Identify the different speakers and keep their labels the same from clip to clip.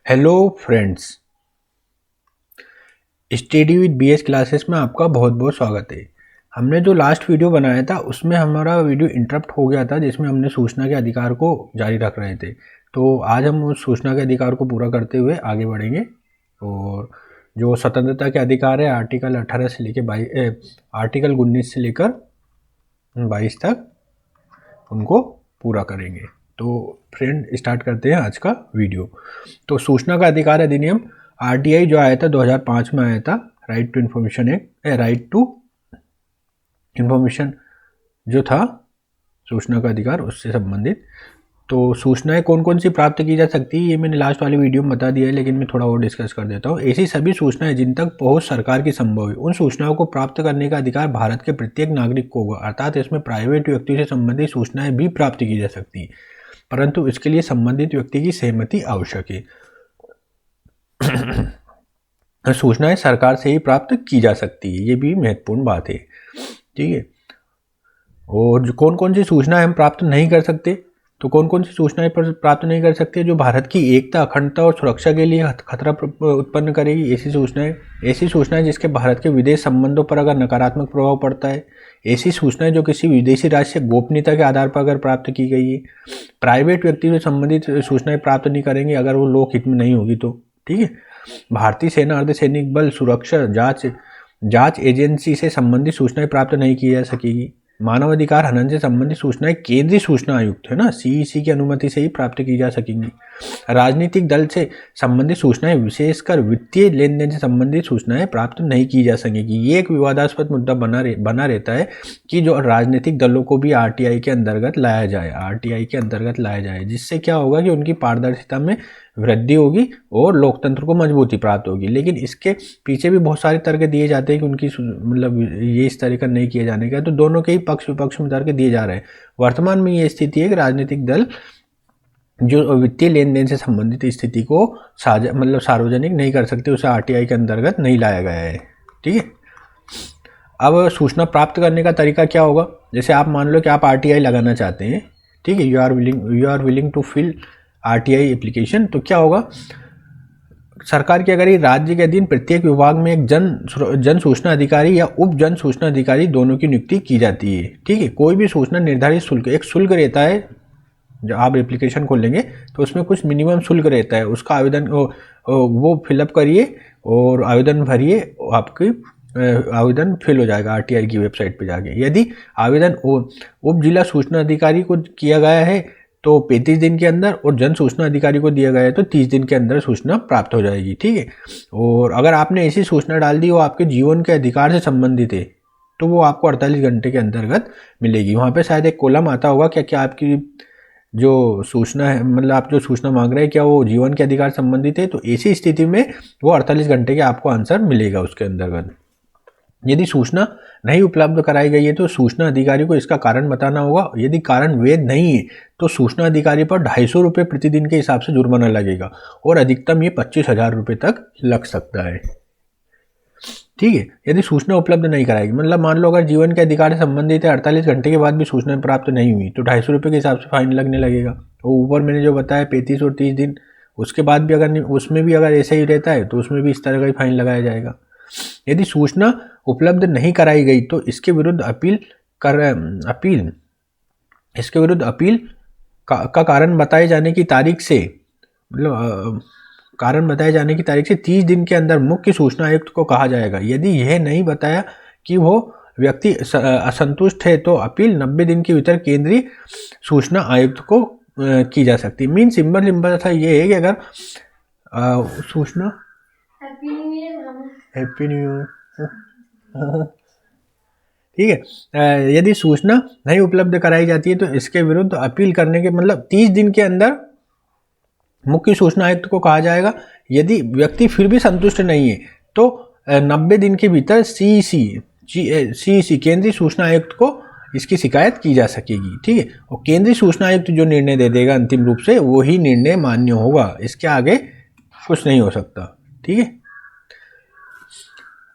Speaker 1: Hello friends, study with BS classes में आपका बहुत बहुत स्वागत है। हमने जो लास्ट वीडियो बनाया था उसमें हमारा वीडियो इंटरप्ट हो गया था, जिसमें हमने सूचना के अधिकार को जारी रख रहे थे। तो आज हम उस सूचना के अधिकार को पूरा करते हुए आगे बढ़ेंगे और जो स्वतंत्रता के अधिकार है आर्टिकल 18 से लेकर आर्टिकल 19 से लेकर 22 तक उनको पूरा करेंगे। तो फ्रेंड स्टार्ट करते हैं आज का वीडियो। तो सूचना का अधिकार अधिनियम आरटीआई जो आया था 2005 में आया था, right to information act, right to information जो था सूचना का अधिकार उससे संबंधित। तो सूचनाएं कौन कौन सी प्राप्त की जा सकती है ये मैंने लास्ट वाले वीडियो में बता दिया है, लेकिन मैं थोड़ा और डिस्कस कर देता हूँ। ऐसी सभी सूचनाएं जिन तक पहुंच सरकार की संभव है, उन सूचनाओं को प्राप्त करने का अधिकार भारत के प्रत्येक नागरिक को होगा। अर्थात इसमें प्राइवेट व्यक्ति से संबंधित सूचनाएं भी प्राप्त की जा सकती है, परंतु इसके लिए संबंधित व्यक्ति की सहमति आवश्यक है। सूचनाएं सरकार से ही प्राप्त की जा सकती है, ये भी महत्वपूर्ण बात है। ठीक है, और कौन कौन सी सूचनाएं हम प्राप्त नहीं कर सकते, तो कौन कौन सी सूचनाएं प्राप्त नहीं कर सकते जो भारत की एकता, अखंडता और सुरक्षा के लिए खतरा उत्पन्न करेगी। ऐसी सूचनाएं जिसके भारत के विदेश संबंधों पर अगर नकारात्मक प्रभाव पड़ता है। ऐसी सूचनाएं जो किसी विदेशी राज्य से गोपनीयता के आधार पर अगर प्राप्त की गई है। प्राइवेट व्यक्ति से संबंधित सूचनाएं प्राप्त नहीं करेंगे अगर वो लोकहित में नहीं होगी तो। ठीक है, भारतीय सेना, अर्धसैनिक बल, सुरक्षा, जांच एजेंसी से संबंधित सूचनाएं प्राप्त नहीं की जा सकेगी। मानवाधिकार हनन से संबंधित सूचनाएं केंद्रीय सूचना आयुक्त है ना, सीईसी की अनुमति से ही प्राप्त की जा सकेंगी। राजनीतिक दल से संबंधित सूचनाएं, विशेषकर वित्तीय लेन देन से संबंधित सूचनाएं प्राप्त नहीं की जा सकेंगी। ये एक विवादास्पद मुद्दा बना रहता है कि जो राजनीतिक दलों को भी आरटीआई के अंतर्गत लाया जाए, जिससे क्या होगा कि उनकी पारदर्शिता में वृद्धि होगी और लोकतंत्र को मजबूती प्राप्त होगी। लेकिन इसके पीछे भी बहुत सारे तर्क दिए जाते हैं कि उनकी मतलब ये इस तरीका नहीं किया जाने का, तो दोनों के ही पक्ष विपक्ष में तर्क दिए जा रहे हैं। वर्तमान में ये स्थिति है कि राजनीतिक दल जो वित्तीय लेन देन से संबंधित स्थिति को सार्वजनिक नहीं कर सकते, उसे आरटीआई के अंतर्गत नहीं लाया गया है। ठीक है, अब सूचना प्राप्त करने का तरीका क्या होगा। जैसे आप मान लो कि आप आरटीआई लगाना चाहते हैं, ठीक है, you are willing to fill RTI application, तो क्या होगा, सरकार के अगर ये राज्य के अधीन प्रत्येक विभाग में एक जन सूचना अधिकारी या उप जन सूचना अधिकारी दोनों की नियुक्ति की जाती है। ठीक है, कोई भी सूचना निर्धारित शुल्क, एक शुल्क रहता है, जब आप एप्लीकेशन खोलेंगे तो उसमें कुछ मिनिमम शुल्क रहता है, उसका आवेदन वो फिलअप करिए और आवेदन भरिए, आपकी आवेदन फिल हो जाएगा आरटीआई की वेबसाइट पर जाके। यदि आवेदन उप जिला सूचना अधिकारी को किया गया है तो 35 दिन के अंदर, और जन सूचना अधिकारी को दिया गया है तो 30 दिन के अंदर सूचना प्राप्त हो जाएगी। ठीक है, और अगर आपने ऐसी सूचना डाल दी वो आपके जीवन के अधिकार से संबंधित है तो वो आपको 48 घंटे के अंतर्गत मिलेगी। वहाँ पे शायद एक कॉलम आता होगा क्या आपकी जो सूचना है, मतलब आप जो सूचना मांग रहे हैं क्या वो जीवन के अधिकार संबंधित है, तो ऐसी स्थिति में वो 48 घंटे के आपको आंसर मिलेगा उसके अंतर्गत। यदि सूचना नहीं उपलब्ध कराई गई है तो सूचना अधिकारी को इसका कारण बताना होगा। यदि कारण वैध नहीं है तो सूचना अधिकारी पर 250 रुपये प्रतिदिन के हिसाब से जुर्माना लगेगा और अधिकतम ये 25,000 रुपये तक लग सकता है। ठीक है, यदि सूचना उपलब्ध नहीं कराएगी, मतलब मान लो अगर जीवन के अधिकार से संबंधित है, 48 घंटे के बाद भी सूचना प्राप्त नहीं हुई तो 250 रुपये के हिसाब से फाइन लगने लगेगा। और ऊपर मैंने जो बताया 35 और 30 दिन, उसके बाद भी अगर उसमें भी अगर ऐसा ही रहता है तो उसमें भी इस तरह का ही फाइन लगाया जाएगा। यदि सूचना उपलब्ध नहीं कराई गई तो इसके विरुद्ध अपील का कारण बताए जाने की तारीख से, मतलब कारण बताए जाने की तारीख से 30 दिन के अंदर मुख्य सूचना आयुक्त को कहा जाएगा। यदि यह नहीं बताया कि वो व्यक्ति असंतुष्ट है तो अपील 90 दिन के भीतर केंद्रीय सूचना आयुक्त को की जा सकती है। मीन सिंपल था ये है कि अगर सूचना हैप्पी न्यू ईयर ठीक है, यदि सूचना नहीं उपलब्ध कराई जाती है तो इसके विरुद्ध अपील करने के मतलब 30 दिन के अंदर मुख्य सूचना आयुक्त को कहा जाएगा। यदि व्यक्ति फिर भी संतुष्ट नहीं है तो 90 दिन के भीतर सीईसी केंद्रीय सूचना आयुक्त को इसकी शिकायत की जा सकेगी। ठीक है, और केंद्रीय सूचना आयुक्त जो निर्णय दे देगा अंतिम रूप से वही निर्णय मान्य होगा, इसके आगे कुछ नहीं हो सकता। ठीक है,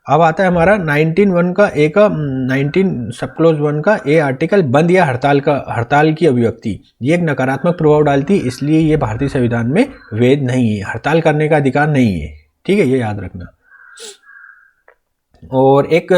Speaker 1: अब आता है हमारा 19(1) का ए का 19 सब क्लोज 1 का ए आर्टिकल, बंद या हड़ताल की अभिव्यक्ति ये एक नकारात्मक प्रभाव डालती है, इसलिए ये भारतीय संविधान में वैध नहीं है, हड़ताल करने का अधिकार नहीं है। ठीक है, ये याद रखना। और एक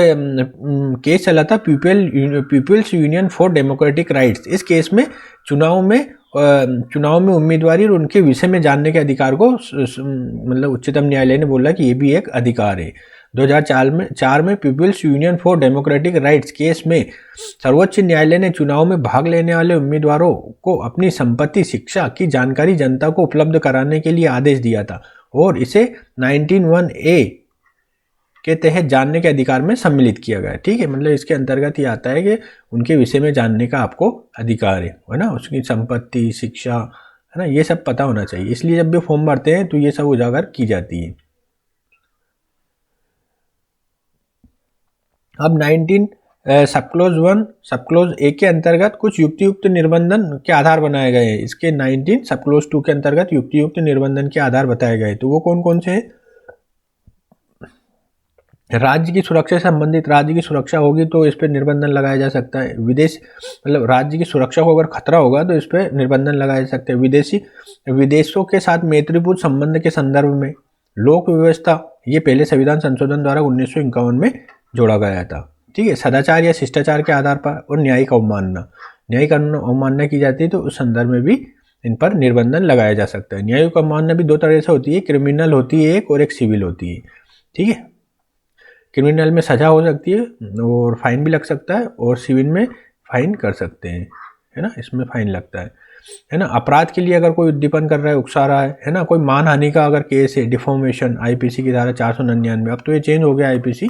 Speaker 1: केस चला था people's union for democratic rights. इस केस में चुनाव में उम्मीदवारी और उनके विषय में जानने के अधिकार को मतलब उच्चतम न्यायालय ने बोला कि ये भी एक अधिकार है। 2004 में people's union for democratic rights case में सर्वोच्च न्यायालय ने चुनाव में भाग लेने वाले उम्मीदवारों को अपनी संपत्ति, शिक्षा की जानकारी जनता को उपलब्ध कराने के लिए आदेश दिया था और इसे 19(1) के तहत जानने के अधिकार में सम्मिलित किया गया है। ठीक है, मतलब इसके अंतर्गत ये आता है कि उनके विषय में जानने का आपको अधिकार है ना, उसकी संपत्ति, शिक्षा, है ना, ये सब पता होना चाहिए। इसलिए जब भी फॉर्म भरते हैं तो ये सब उजागर की जाती है। अब 19 सब क्लोज 1 सब क्लोज ए के अंतर्गत कुछ युक्तियुक्त निर्बंधन के आधार बनाए गए हैं। इसके 19 सब क्लोज 2 के अंतर्गत युक्तियुक्त निर्बंधन के आधार बताए गए, तो वो कौन कौन से हैं? राज्य की सुरक्षा से संबंधित, राज्य की सुरक्षा होगी तो इस पर निर्बंधन लगाया जा सकता है। विदेश मतलब राज्य की सुरक्षा को अगर खतरा होगा तो इस पर निर्बंधन लगाए जा सकते हैं। विदेशों के साथ मैत्रीपूर्ण संबंध के संदर्भ में, लोक व्यवस्था, ये पहले संविधान संशोधन द्वारा 1951 में जोड़ा गया था। ठीक है, सदाचार या शिष्टाचार के आधार पर, और न्यायिक अवमानना की जाती है तो उस संदर्भ में भी इन पर निर्बंधन लगाया जा सकता है। न्यायिक अवमानना भी दो तरह से होती है, क्रिमिनल होती है एक और एक सिविल होती है। ठीक है, क्रिमिनल में सजा हो सकती है और फाइन भी लग सकता है, और सिविल में फाइन कर सकते हैं, है ना, इसमें फाइन लगता है ना। अपराध के लिए अगर कोई उद्दीपन कर रहा है, उकसा रहा है ना, कोई मानहानि का अगर केस है, डिफॉर्मेशन, आईपीसी की धारा 499, अब तो ये चेंज हो गया, आईपीसी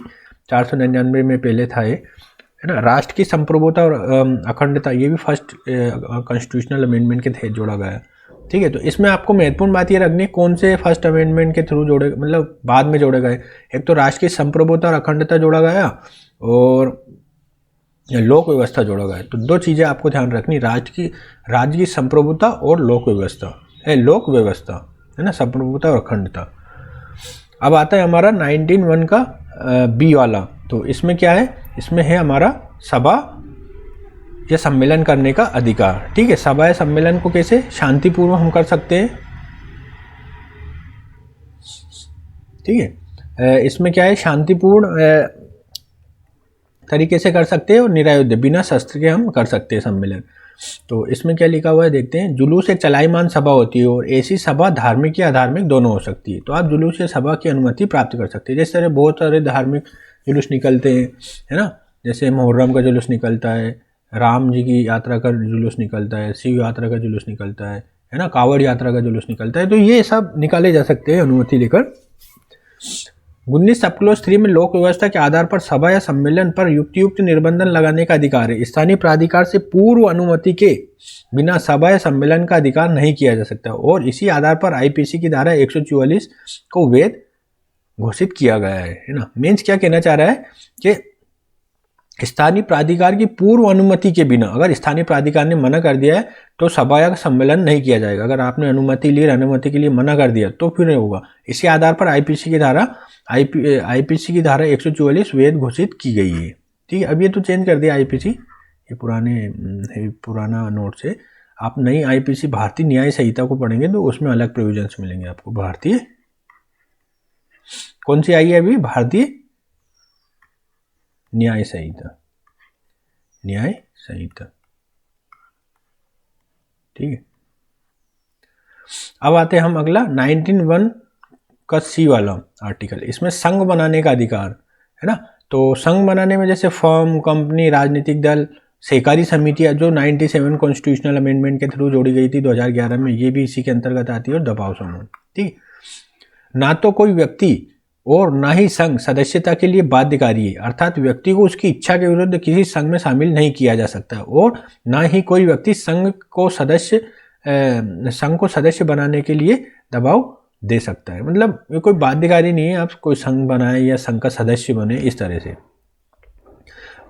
Speaker 1: 499 में पहले था ये, है ना। राष्ट्र की संप्रभुता और अखंडता, ये भी फर्स्ट कॉन्स्टिट्यूशनल अमेंडमेंट के तहत जोड़ा गया। ठीक है, तो इसमें आपको महत्वपूर्ण बात ये रखनी है कौन से फर्स्ट अमेंडमेंट के थ्रू जोड़े, मतलब बाद में जोड़े गए। एक तो राष्ट्र की संप्रभुता और अखंडता जोड़ा गया और लोक व्यवस्था जोड़ा गया। तो दो चीज़ें आपको ध्यान रखनी, राज्य की संप्रभुता और लोक व्यवस्था है ना, संप्रभुता और अखंडता। अब आता है हमारा 19(1) का बी वाला, तो इसमें क्या है, इसमें है हमारा सभा या सम्मेलन करने का अधिकार। ठीक है, सभा या सम्मेलन को कैसे शांतिपूर्वक हम कर सकते हैं। ठीक है, इसमें क्या है, शांतिपूर्ण तरीके से कर सकते हैं और निरायुध, बिना शस्त्र के हम कर सकते हैं सम्मेलन। तो इसमें क्या लिखा हुआ है देखते हैं। जुलूस एक चलायमान सभा होती है और ऐसी सभा धार्मिक या अधार्मिक दोनों हो सकती है। तो आप जुलूस या सभा की अनुमति प्राप्त कर सकते हैं। जिस तरह बहुत सारे धार्मिक जुलूस निकलते हैं, है ना, जैसे मुहर्रम का जुलूस निकलता है, राम जी की यात्रा का जुलूस निकलता है, शिव यात्रा का जुलूस निकलता है ना, कांवड़ यात्रा का जुलूस निकलता है, तो ये सब निकाले जा सकते हैं अनुमति लेकर। 19 सब क्लोज 3 में लोक व्यवस्था के आधार पर सभा या सम्मेलन पर युक्तियुक्त निर्बंधन लगाने का अधिकार है। स्थानीय प्राधिकार से पूर्व अनुमति के बिना सभा या सम्मेलन का अधिकार नहीं किया जा सकता, और इसी आधार पर आईपीसी की धारा 144 को वैध घोषित किया गया है ना। मीन्स क्या कहना चाह रहा है कि स्थानीय प्राधिकार की पूर्व अनुमति के बिना, अगर स्थानीय प्राधिकार ने मना कर दिया है तो सभा या सम्मेलन नहीं किया जाएगा। अगर आपने अनुमति ली, अनुमति के लिए मना कर दिया तो फिर नहीं होगा। इसी आधार पर आईपीसी की धारा 144 वैध घोषित की गई है। ठीक है, अब ये तो चेंज कर दिया आईपीसी, ये पुराना नोट से आप नई आईपीसी भारतीय न्याय संहिता को पढ़ेंगे तो उसमें अलग प्रोविजंस मिलेंगे आपको। भारतीय कौन सी आई है अभी, भारतीय न्याय संहिता। ठीक है, अब आते हैं हम अगला 19(1) का सी वाला आर्टिकल। इसमें संघ बनाने का अधिकार है ना। तो संघ बनाने में जैसे फर्म, कंपनी, राजनीतिक दल, सहकारी समितियां, जो 97 कॉन्स्टिट्यूशनल अमेंडमेंट के थ्रू जोड़ी गई थी 2011 में, ये भी इसी के अंतर्गत आती है, और दबाव समूह। ठीक, ना तो कोई व्यक्ति और ना ही संघ सदस्यता के लिए बाध्यकारी है, अर्थात व्यक्ति को उसकी इच्छा के विरुद्ध किसी संघ में शामिल नहीं किया जा सकता, और ना ही कोई व्यक्ति संघ को सदस्य बनाने के लिए दबाव दे सकता है। मतलब ये कोई बाध्यकारी नहीं है, आप कोई संघ बनाए या संघ का सदस्य बने, इस तरह से।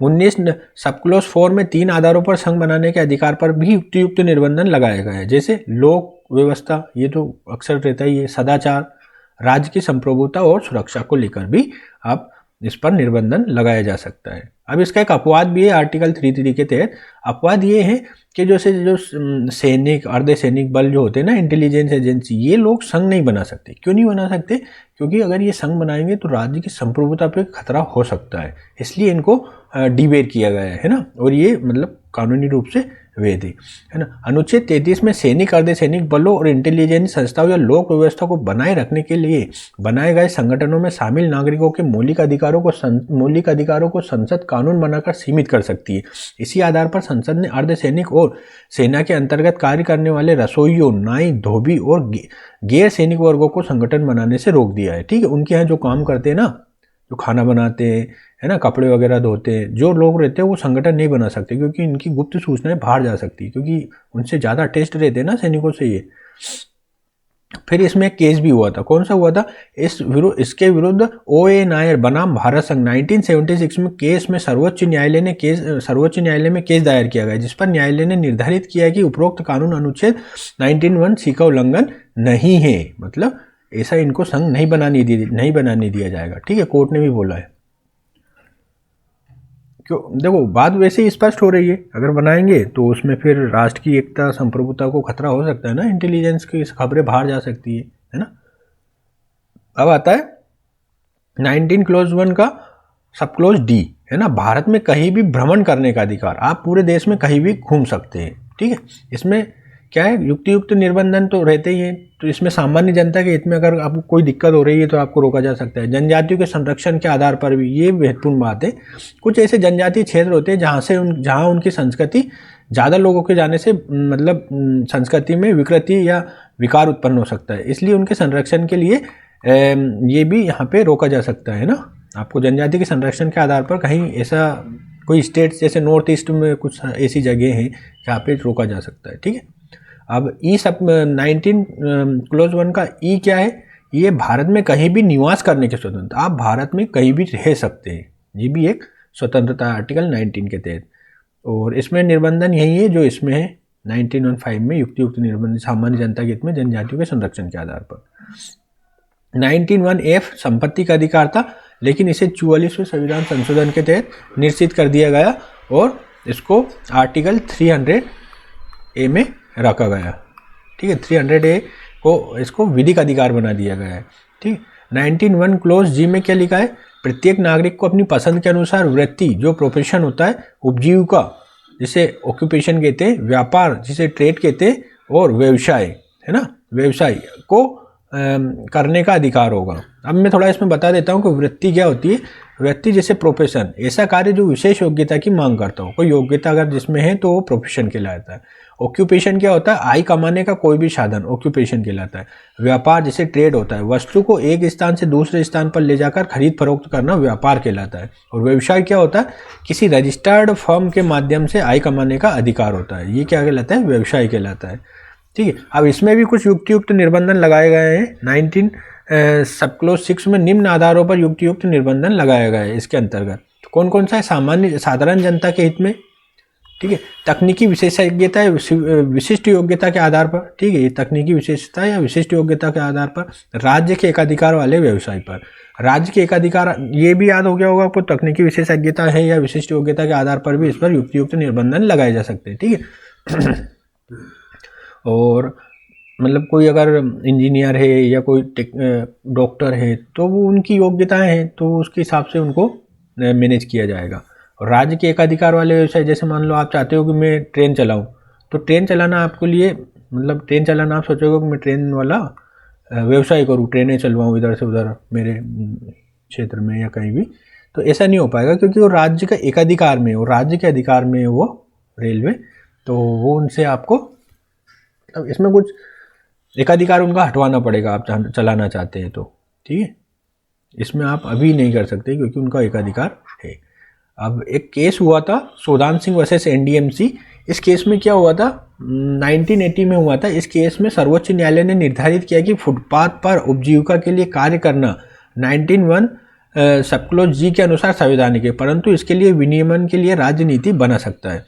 Speaker 1: 19 सब क्लोज 4 में 3 आधारों पर संघ बनाने के अधिकार पर भी युक्तियुक्त निर्बंधन लगाया गया है, जैसे लोक व्यवस्था, ये तो अक्सर रहता ही है, सदाचार, राज्य की संप्रभुता और सुरक्षा को लेकर भी आप इस पर निर्बंधन लगाया जा सकता है। अब इसका एक अपवाद भी है आर्टिकल 3 के तहत। अपवाद ये है कि जो सैनिक, अर्धसैनिक बल जो होते हैं ना, इंटेलिजेंस एजेंसी, ये लोग संघ नहीं बना सकते। क्यों नहीं बना सकते? क्योंकि अगर ये संघ बनाएंगे तो राज्य की संप्रभुता पर खतरा हो सकता है, इसलिए इनको डिबेट किया गया है ना, और ये मतलब कानूनी रूप से वैध है ना। अनुच्छेद 33 में सैनिक, अर्धसैनिक बलों और इंटेलिजेंस संस्थाओं या लोक व्यवस्था को बनाए रखने के लिए बनाए गए संगठनों में शामिल नागरिकों के मौलिक अधिकारों को संसद कानून बनाकर सीमित कर सकती है। इसी आधार पर संसद ने अर्धसैनिक और सेना के अंतर्गत कार्य करने वाले रसोइयों, नाई, धोबी और गैर सैनिक वर्गों को संगठन बनाने से रोक दिया है। ठीक है, उनके यहाँ जो काम करते हैं ना, जो खाना बनाते हैं, है ना, कपड़े वगैरह धोते हैं, जो लोग रहते हैं वो संगठन नहीं बना सकते, क्योंकि इनकी गुप्त सूचनाएं बाहर जा सकती है, क्योंकि उनसे ज़्यादा टेस्ट रहते हैं ना सैनिकों से ये। फिर इसमें एक केस भी हुआ था। कौन सा हुआ था? इसके विरुद्ध OA नायर बनाम भारत संघ 1976 में सर्वोच्च न्यायालय में केस दायर किया गया, जिस पर न्यायालय ने निर्धारित किया कि उपरोक्त कानून अनुच्छेद 19(1) का उल्लंघन नहीं है। मतलब ऐसा इनको संघ नहीं बनाने दिया जाएगा। ठीक है, कोर्ट ने भी बोला है। क्यों? देखो, बात वैसे ही स्पष्ट हो रही है, अगर बनाएंगे तो उसमें फिर राष्ट्र की एकता, संप्रभुता को खतरा हो सकता है ना, इंटेलिजेंस की खबरें बाहर जा सकती है ना। अब आता है 19(1) का सब क्लोज D, है ना, भारत में कहीं भी भ्रमण करने का अधिकार। आप पूरे देश में कहीं भी घूम सकते हैं। ठीक है, इसमें क्या है, युक्त निर्बंधन तो रहते ही हैं, तो इसमें सामान्य जनता के हित में अगर आपको कोई दिक्कत हो रही है तो आपको रोका जा सकता है। जनजातियों के संरक्षण के आधार पर भी, ये महत्वपूर्ण बात है। कुछ ऐसे जनजातीय क्षेत्र होते हैं जहाँ उनकी संस्कृति ज़्यादा लोगों के जाने से मतलब संस्कृति में विकृति या विकार उत्पन्न हो सकता है, इसलिए उनके संरक्षण के लिए ये भी यहाँ पे रोका जा सकता है ना। आपको जनजाति के संरक्षण के आधार पर कहीं ऐसा कोई स्टेट्स जैसे नॉर्थ ईस्ट में कुछ ऐसी जगह हैं जहाँ पे रोका जा सकता है। ठीक है, अब 19(1) का E क्या है? ये भारत में कहीं भी निवास करने के स्वतंत्र, आप भारत में कहीं भी रह सकते हैं, ये भी एक स्वतंत्रता है आर्टिकल 19 के तहत। और इसमें निर्बंधन यही है जो इसमें है 19(1) में, युक्त निर्बंध सामान्य जनता के हित में जनजातियों के संरक्षण के आधार पर। 19(1)(f) संपत्ति का अधिकार था, लेकिन इसे 44वें संविधान संशोधन के तहत निश्चित कर दिया गया और इसको आर्टिकल 300A में रखा गया। ठीक है, 300A को इसको विधिक अधिकार बना दिया गया है। ठीक, 19(1) क्लोज G में क्या लिखा है? प्रत्येक नागरिक को अपनी पसंद के अनुसार वृत्ति, जो प्रोफेशन होता है, उपजीविका जिसे ऑक्यूपेशन कहते हैं, व्यापार जिसे ट्रेड कहते हैं, और व्यवसाय, है ना, व्यवसाय को करने का अधिकार होगा। अब मैं थोड़ा इसमें बता देता हूँ कि वृत्ति क्या होती है। वृत्ति जैसे प्रोफेशन, ऐसा कार्य जो विशेष योग्यता की मांग करता हो, कोई योग्यता अगर जिसमें है तो वो प्रोफेशन कहलाता है। ऑक्यूपेशन क्या होता है? आय कमाने का कोई भी साधन ऑक्यूपेशन कहलाता है। व्यापार जैसे ट्रेड होता है, वस्तु को एक स्थान से दूसरे स्थान पर ले जाकर खरीद फरोख्त करना व्यापार कहलाता है। और व्यवसाय क्या होता है? किसी रजिस्टर्ड फर्म के माध्यम से आय कमाने का अधिकार होता है, ये क्या कहलाता है? व्यवसाय कहलाता है। ठीक है, अब इसमें भी कुछ युक्त निर्बंधन लगाए गए हैं। 19 सब क्लोज 6 में निम्न आधारों पर युक्त निर्बंधन लगाया गया है। इसके अंतर्गत कौन कौन सा है? साधारण जनता के हित में, ठीक है, तकनीकी विशेषज्ञता या विशिष्ट योग्यता के आधार पर, ठीक है, तकनीकी विशेषता या विशिष्ट योग्यता के आधार पर, राज्य के एकाधिकार वाले व्यवसाय पर। राज्य के एकाधिकार, ये भी याद हो गया होगा आपको, तकनीकी विशेषज्ञता है या विशिष्ट योग्यता के आधार पर भी इस पर युक्त निर्बंधन लगाए जा सकते हैं। ठीक है और मतलब कोई अगर इंजीनियर है या कोई डॉक्टर है तो वो उनकी योग्यताएं हैं तो उसके हिसाब से उनको मैनेज किया जाएगा। और राज्य के एकाधिकार वाले व्यवसाय, जैसे मान लो आप चाहते हो कि मैं ट्रेन चलाऊं, तो ट्रेन चलाना आपके लिए, मतलब ट्रेन चलाना आप सोचोगे कि मैं ट्रेन वाला व्यवसाय करूं, ट्रेनें चलवाऊं इधर से उधर मेरे क्षेत्र में या कहीं भी, तो ऐसा नहीं हो पाएगा क्योंकि वो राज्य का एकाधिकार में, और राज्य के अधिकार में वो रेलवे, तो वो उनसे आपको, अब इसमें कुछ एकाधिकार उनका हटवाना पड़ेगा आप चलाना चाहते हैं तो। ठीक है, इसमें आप अभी नहीं कर सकते क्योंकि उनका एकाधिकार है। अब एक केस हुआ था सोदान सिंह वर्सेस NDMC। इस केस में क्या हुआ था? 1980 में हुआ था। इस केस में सर्वोच्च न्यायालय ने निर्धारित किया कि फुटपाथ पर उपजीविका के लिए कार्य करना 19(1) सब क्लोज G के अनुसार संवैधानिक है, परंतु इसके लिए विनियमन के लिए राज्य नीति बना सकता है।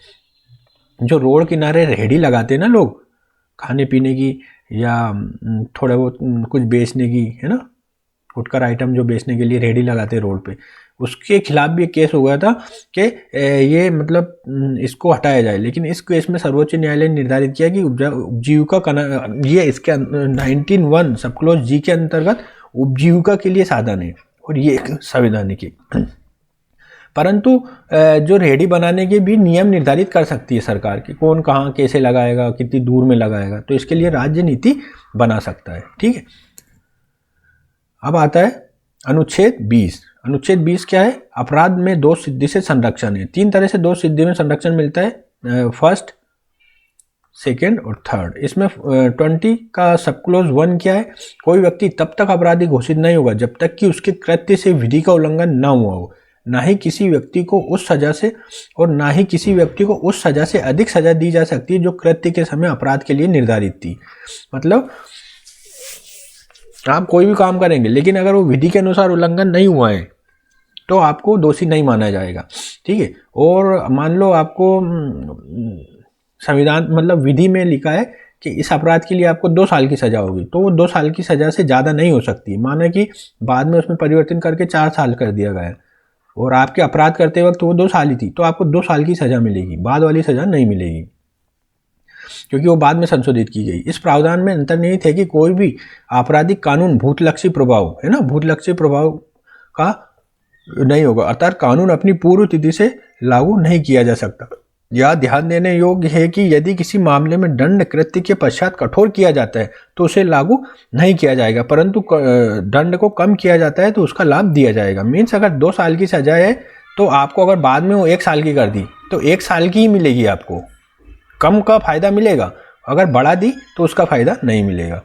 Speaker 1: जो रोड किनारे रेहड़ी लगाते हैं ना लोग, खाने पीने की या थोड़ा बहुत कुछ बेचने की, है ना, फुटकर आइटम जो बेचने के लिए रेडी लगाते हैं रोड पे, उसके खिलाफ भी एक केस हो गया था कि ये मतलब इसको हटाया जाए। लेकिन इस केस में सर्वोच्च न्यायालय ने निर्धारित किया कि उपजीविका ये इसके 19(1) सब क्लॉज जी के अंतर्गत उपजीविका के लिए साधन है और ये एक संवैधानिक है। परंतु जो रेहड़ी बनाने के भी नियम निर्धारित कर सकती है सरकार कि कौन कहाँ कैसे लगाएगा, कितनी दूर में लगाएगा, तो इसके लिए राज्य नीति बना सकता है। ठीक है, अब आता है अनुच्छेद 20। अनुच्छेद 20 क्या है? अपराध में दोष सिद्धि से संरक्षण है। 3 तरह से दोष सिद्धि में संरक्षण मिलता है, फर्स्ट, सेकेंड और थर्ड। इसमें 20 का सब क्लोज 1 क्या है? कोई व्यक्ति तब तक अपराधी घोषित नहीं होगा जब तक कि उसके कृत्य से विधि का उल्लंघन न हुआ हो, ना ही किसी व्यक्ति को उस सजा से और ना ही किसी व्यक्ति को उस सजा से अधिक सजा दी जा सकती है जो कृत्य के समय अपराध के लिए निर्धारित थी। मतलब आप कोई भी काम करेंगे लेकिन अगर वो विधि के अनुसार उल्लंघन नहीं हुआ है तो आपको दोषी नहीं माना जाएगा। ठीक है, और मान लो आपको संविधान मतलब विधि में लिखा है कि इस अपराध के लिए आपको 2 साल की सजा होगी, तो वो 2 साल की सजा से ज़्यादा नहीं हो सकती। माना कि बाद में उसमें परिवर्तन करके 4 साल कर दिया गया है और आपके अपराध करते वक्त वो 2 साल ही थी, तो आपको 2 साल की सजा मिलेगी, बाद वाली सजा नहीं मिलेगी क्योंकि वो बाद में संशोधित की गई। इस प्रावधान में अंतर्निहित है कि कोई भी आपराधिक कानून भूतलक्षी प्रभाव है ना, भूतलक्षी प्रभाव का नहीं होगा, अर्थात कानून अपनी पूर्व तिथि से लागू नहीं किया जा सकता। यह ध्यान देने योग्य है कि यदि किसी मामले में दंड कृत्य के पश्चात कठोर किया जाता है तो उसे लागू नहीं किया जाएगा, परंतु दंड को कम किया जाता है तो उसका लाभ दिया जाएगा। मीन्स अगर 2 साल की सजा है तो आपको अगर बाद में वो 1 साल की कर दी तो 1 साल की ही मिलेगी, आपको कम का फायदा मिलेगा, अगर बढ़ा दी तो उसका फायदा नहीं मिलेगा।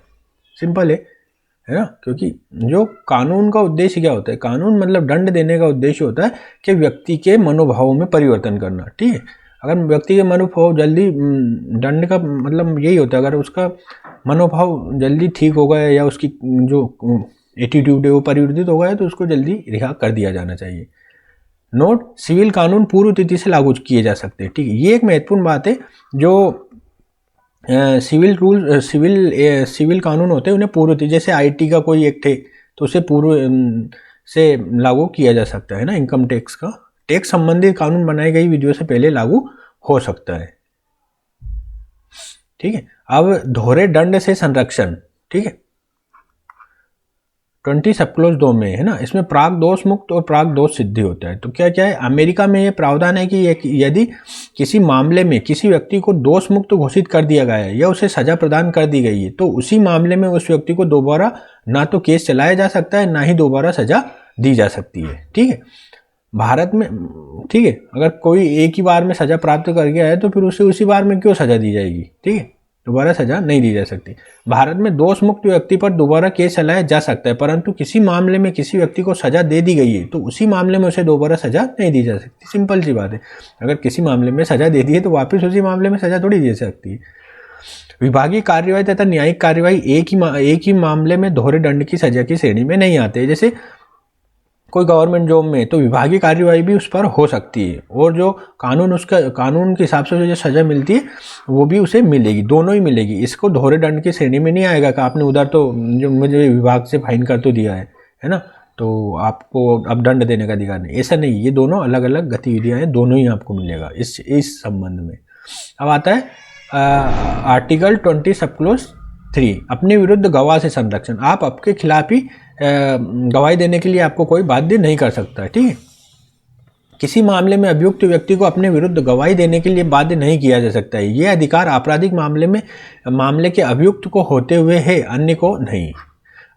Speaker 1: सिंपल है ना, क्योंकि जो कानून का उद्देश्य क्या होता है? कानून मतलब दंड देने का उद्देश्य होता है कि व्यक्ति के मनोभावों में परिवर्तन करना। ठीक है, अगर व्यक्ति के मनोभाव जल्दी दंड का मतलब यही होता है, अगर उसका मनोभाव जल्दी ठीक हो गया या उसकी जो एटीट्यूड है वो परिवर्तित हो गया है तो उसको जल्दी रिहा कर दिया जाना चाहिए। नोट, सिविल कानून पूर्व तिथि से लागू किए जा सकते हैं। ठीक है, ये एक महत्वपूर्ण बात है। जो सिविल कानून होते हैं उन्हें पूर्व तिथि, जैसे IT का कोई एक्ट है तो उसे पूर्व से लागू किया जा सकता है ना। इनकम टैक्स का टैक्स संबंधित कानून बनाई गई विधियों से पहले लागू हो सकता है। ठीक है, अब दोहरे दंड से संरक्षण। ठीक है, 20 सब क्लोज 2 में है ना, इसमें प्राक दोष मुक्त और प्राक दोष सिद्धि होता है। तो क्या क्या है? अमेरिका में ये प्रावधान है कि यदि किसी मामले में किसी व्यक्ति को दोष मुक्त घोषित कर दिया गया है या उसे सजा प्रदान कर दी गई है तो उसी मामले में उस व्यक्ति को दोबारा ना तो केस चलाया जा सकता है ना ही दोबारा सजा दी जा सकती है। ठीक है, भारत में ठीक है, अगर कोई एक ही बार में सजा प्राप्त कर गया है तो फिर उसे उसी बार में क्यों सजा दी जाएगी? ठीक है, दोबारा सजा नहीं दी जा सकती। भारत में दोष मुक्त व्यक्ति पर दोबारा केस चलाया जा सकता है, परंतु किसी मामले में किसी व्यक्ति को सजा दे दी गई है तो उसी मामले में उसे दोबारा सजा नहीं दी जा सकती। सिंपल सी बात है, अगर किसी मामले में सजा दे दी है तो वापस उसी मामले में सजा थोड़ी दी जा सकती है। विभागीय कार्यवाही तथा न्यायिक कार्यवाही एक ही मामले में दोहरे दंड की सजा की श्रेणी में नहीं आते। जैसे कोई गवर्नमेंट जॉब में तो विभागीय कार्यवाही भी उस पर हो सकती है और जो कानून के हिसाब से जो सजा मिलती है वो भी उसे मिलेगी, दोनों ही मिलेगी। इसको दोहरे दंड की श्रेणी में नहीं आएगा कि आपने उधर तो जो मुझे विभाग से फाइन कर तो दिया है ना, तो आपको अब दंड देने का अधिकार नहीं। ऐसा नहीं, ये दोनों अलग अलग गतिविधियां हैं, दोनों ही आपको मिलेगा इस संबंध में। अब आता है आर्टिकल 20 सब क्लोज 3, अपने विरुद्ध गवाह से संरक्षण। आप आपके खिलाफ ही गवाही देने के लिए आपको कोई बाध्य नहीं कर सकता। ठीक है, किसी मामले में अभियुक्त व्यक्ति को अपने विरुद्ध गवाही देने के लिए बाध्य नहीं किया जा सकता है। यह अधिकार आपराधिक मामले के अभियुक्त को होते हुए है, अन्य को नहीं।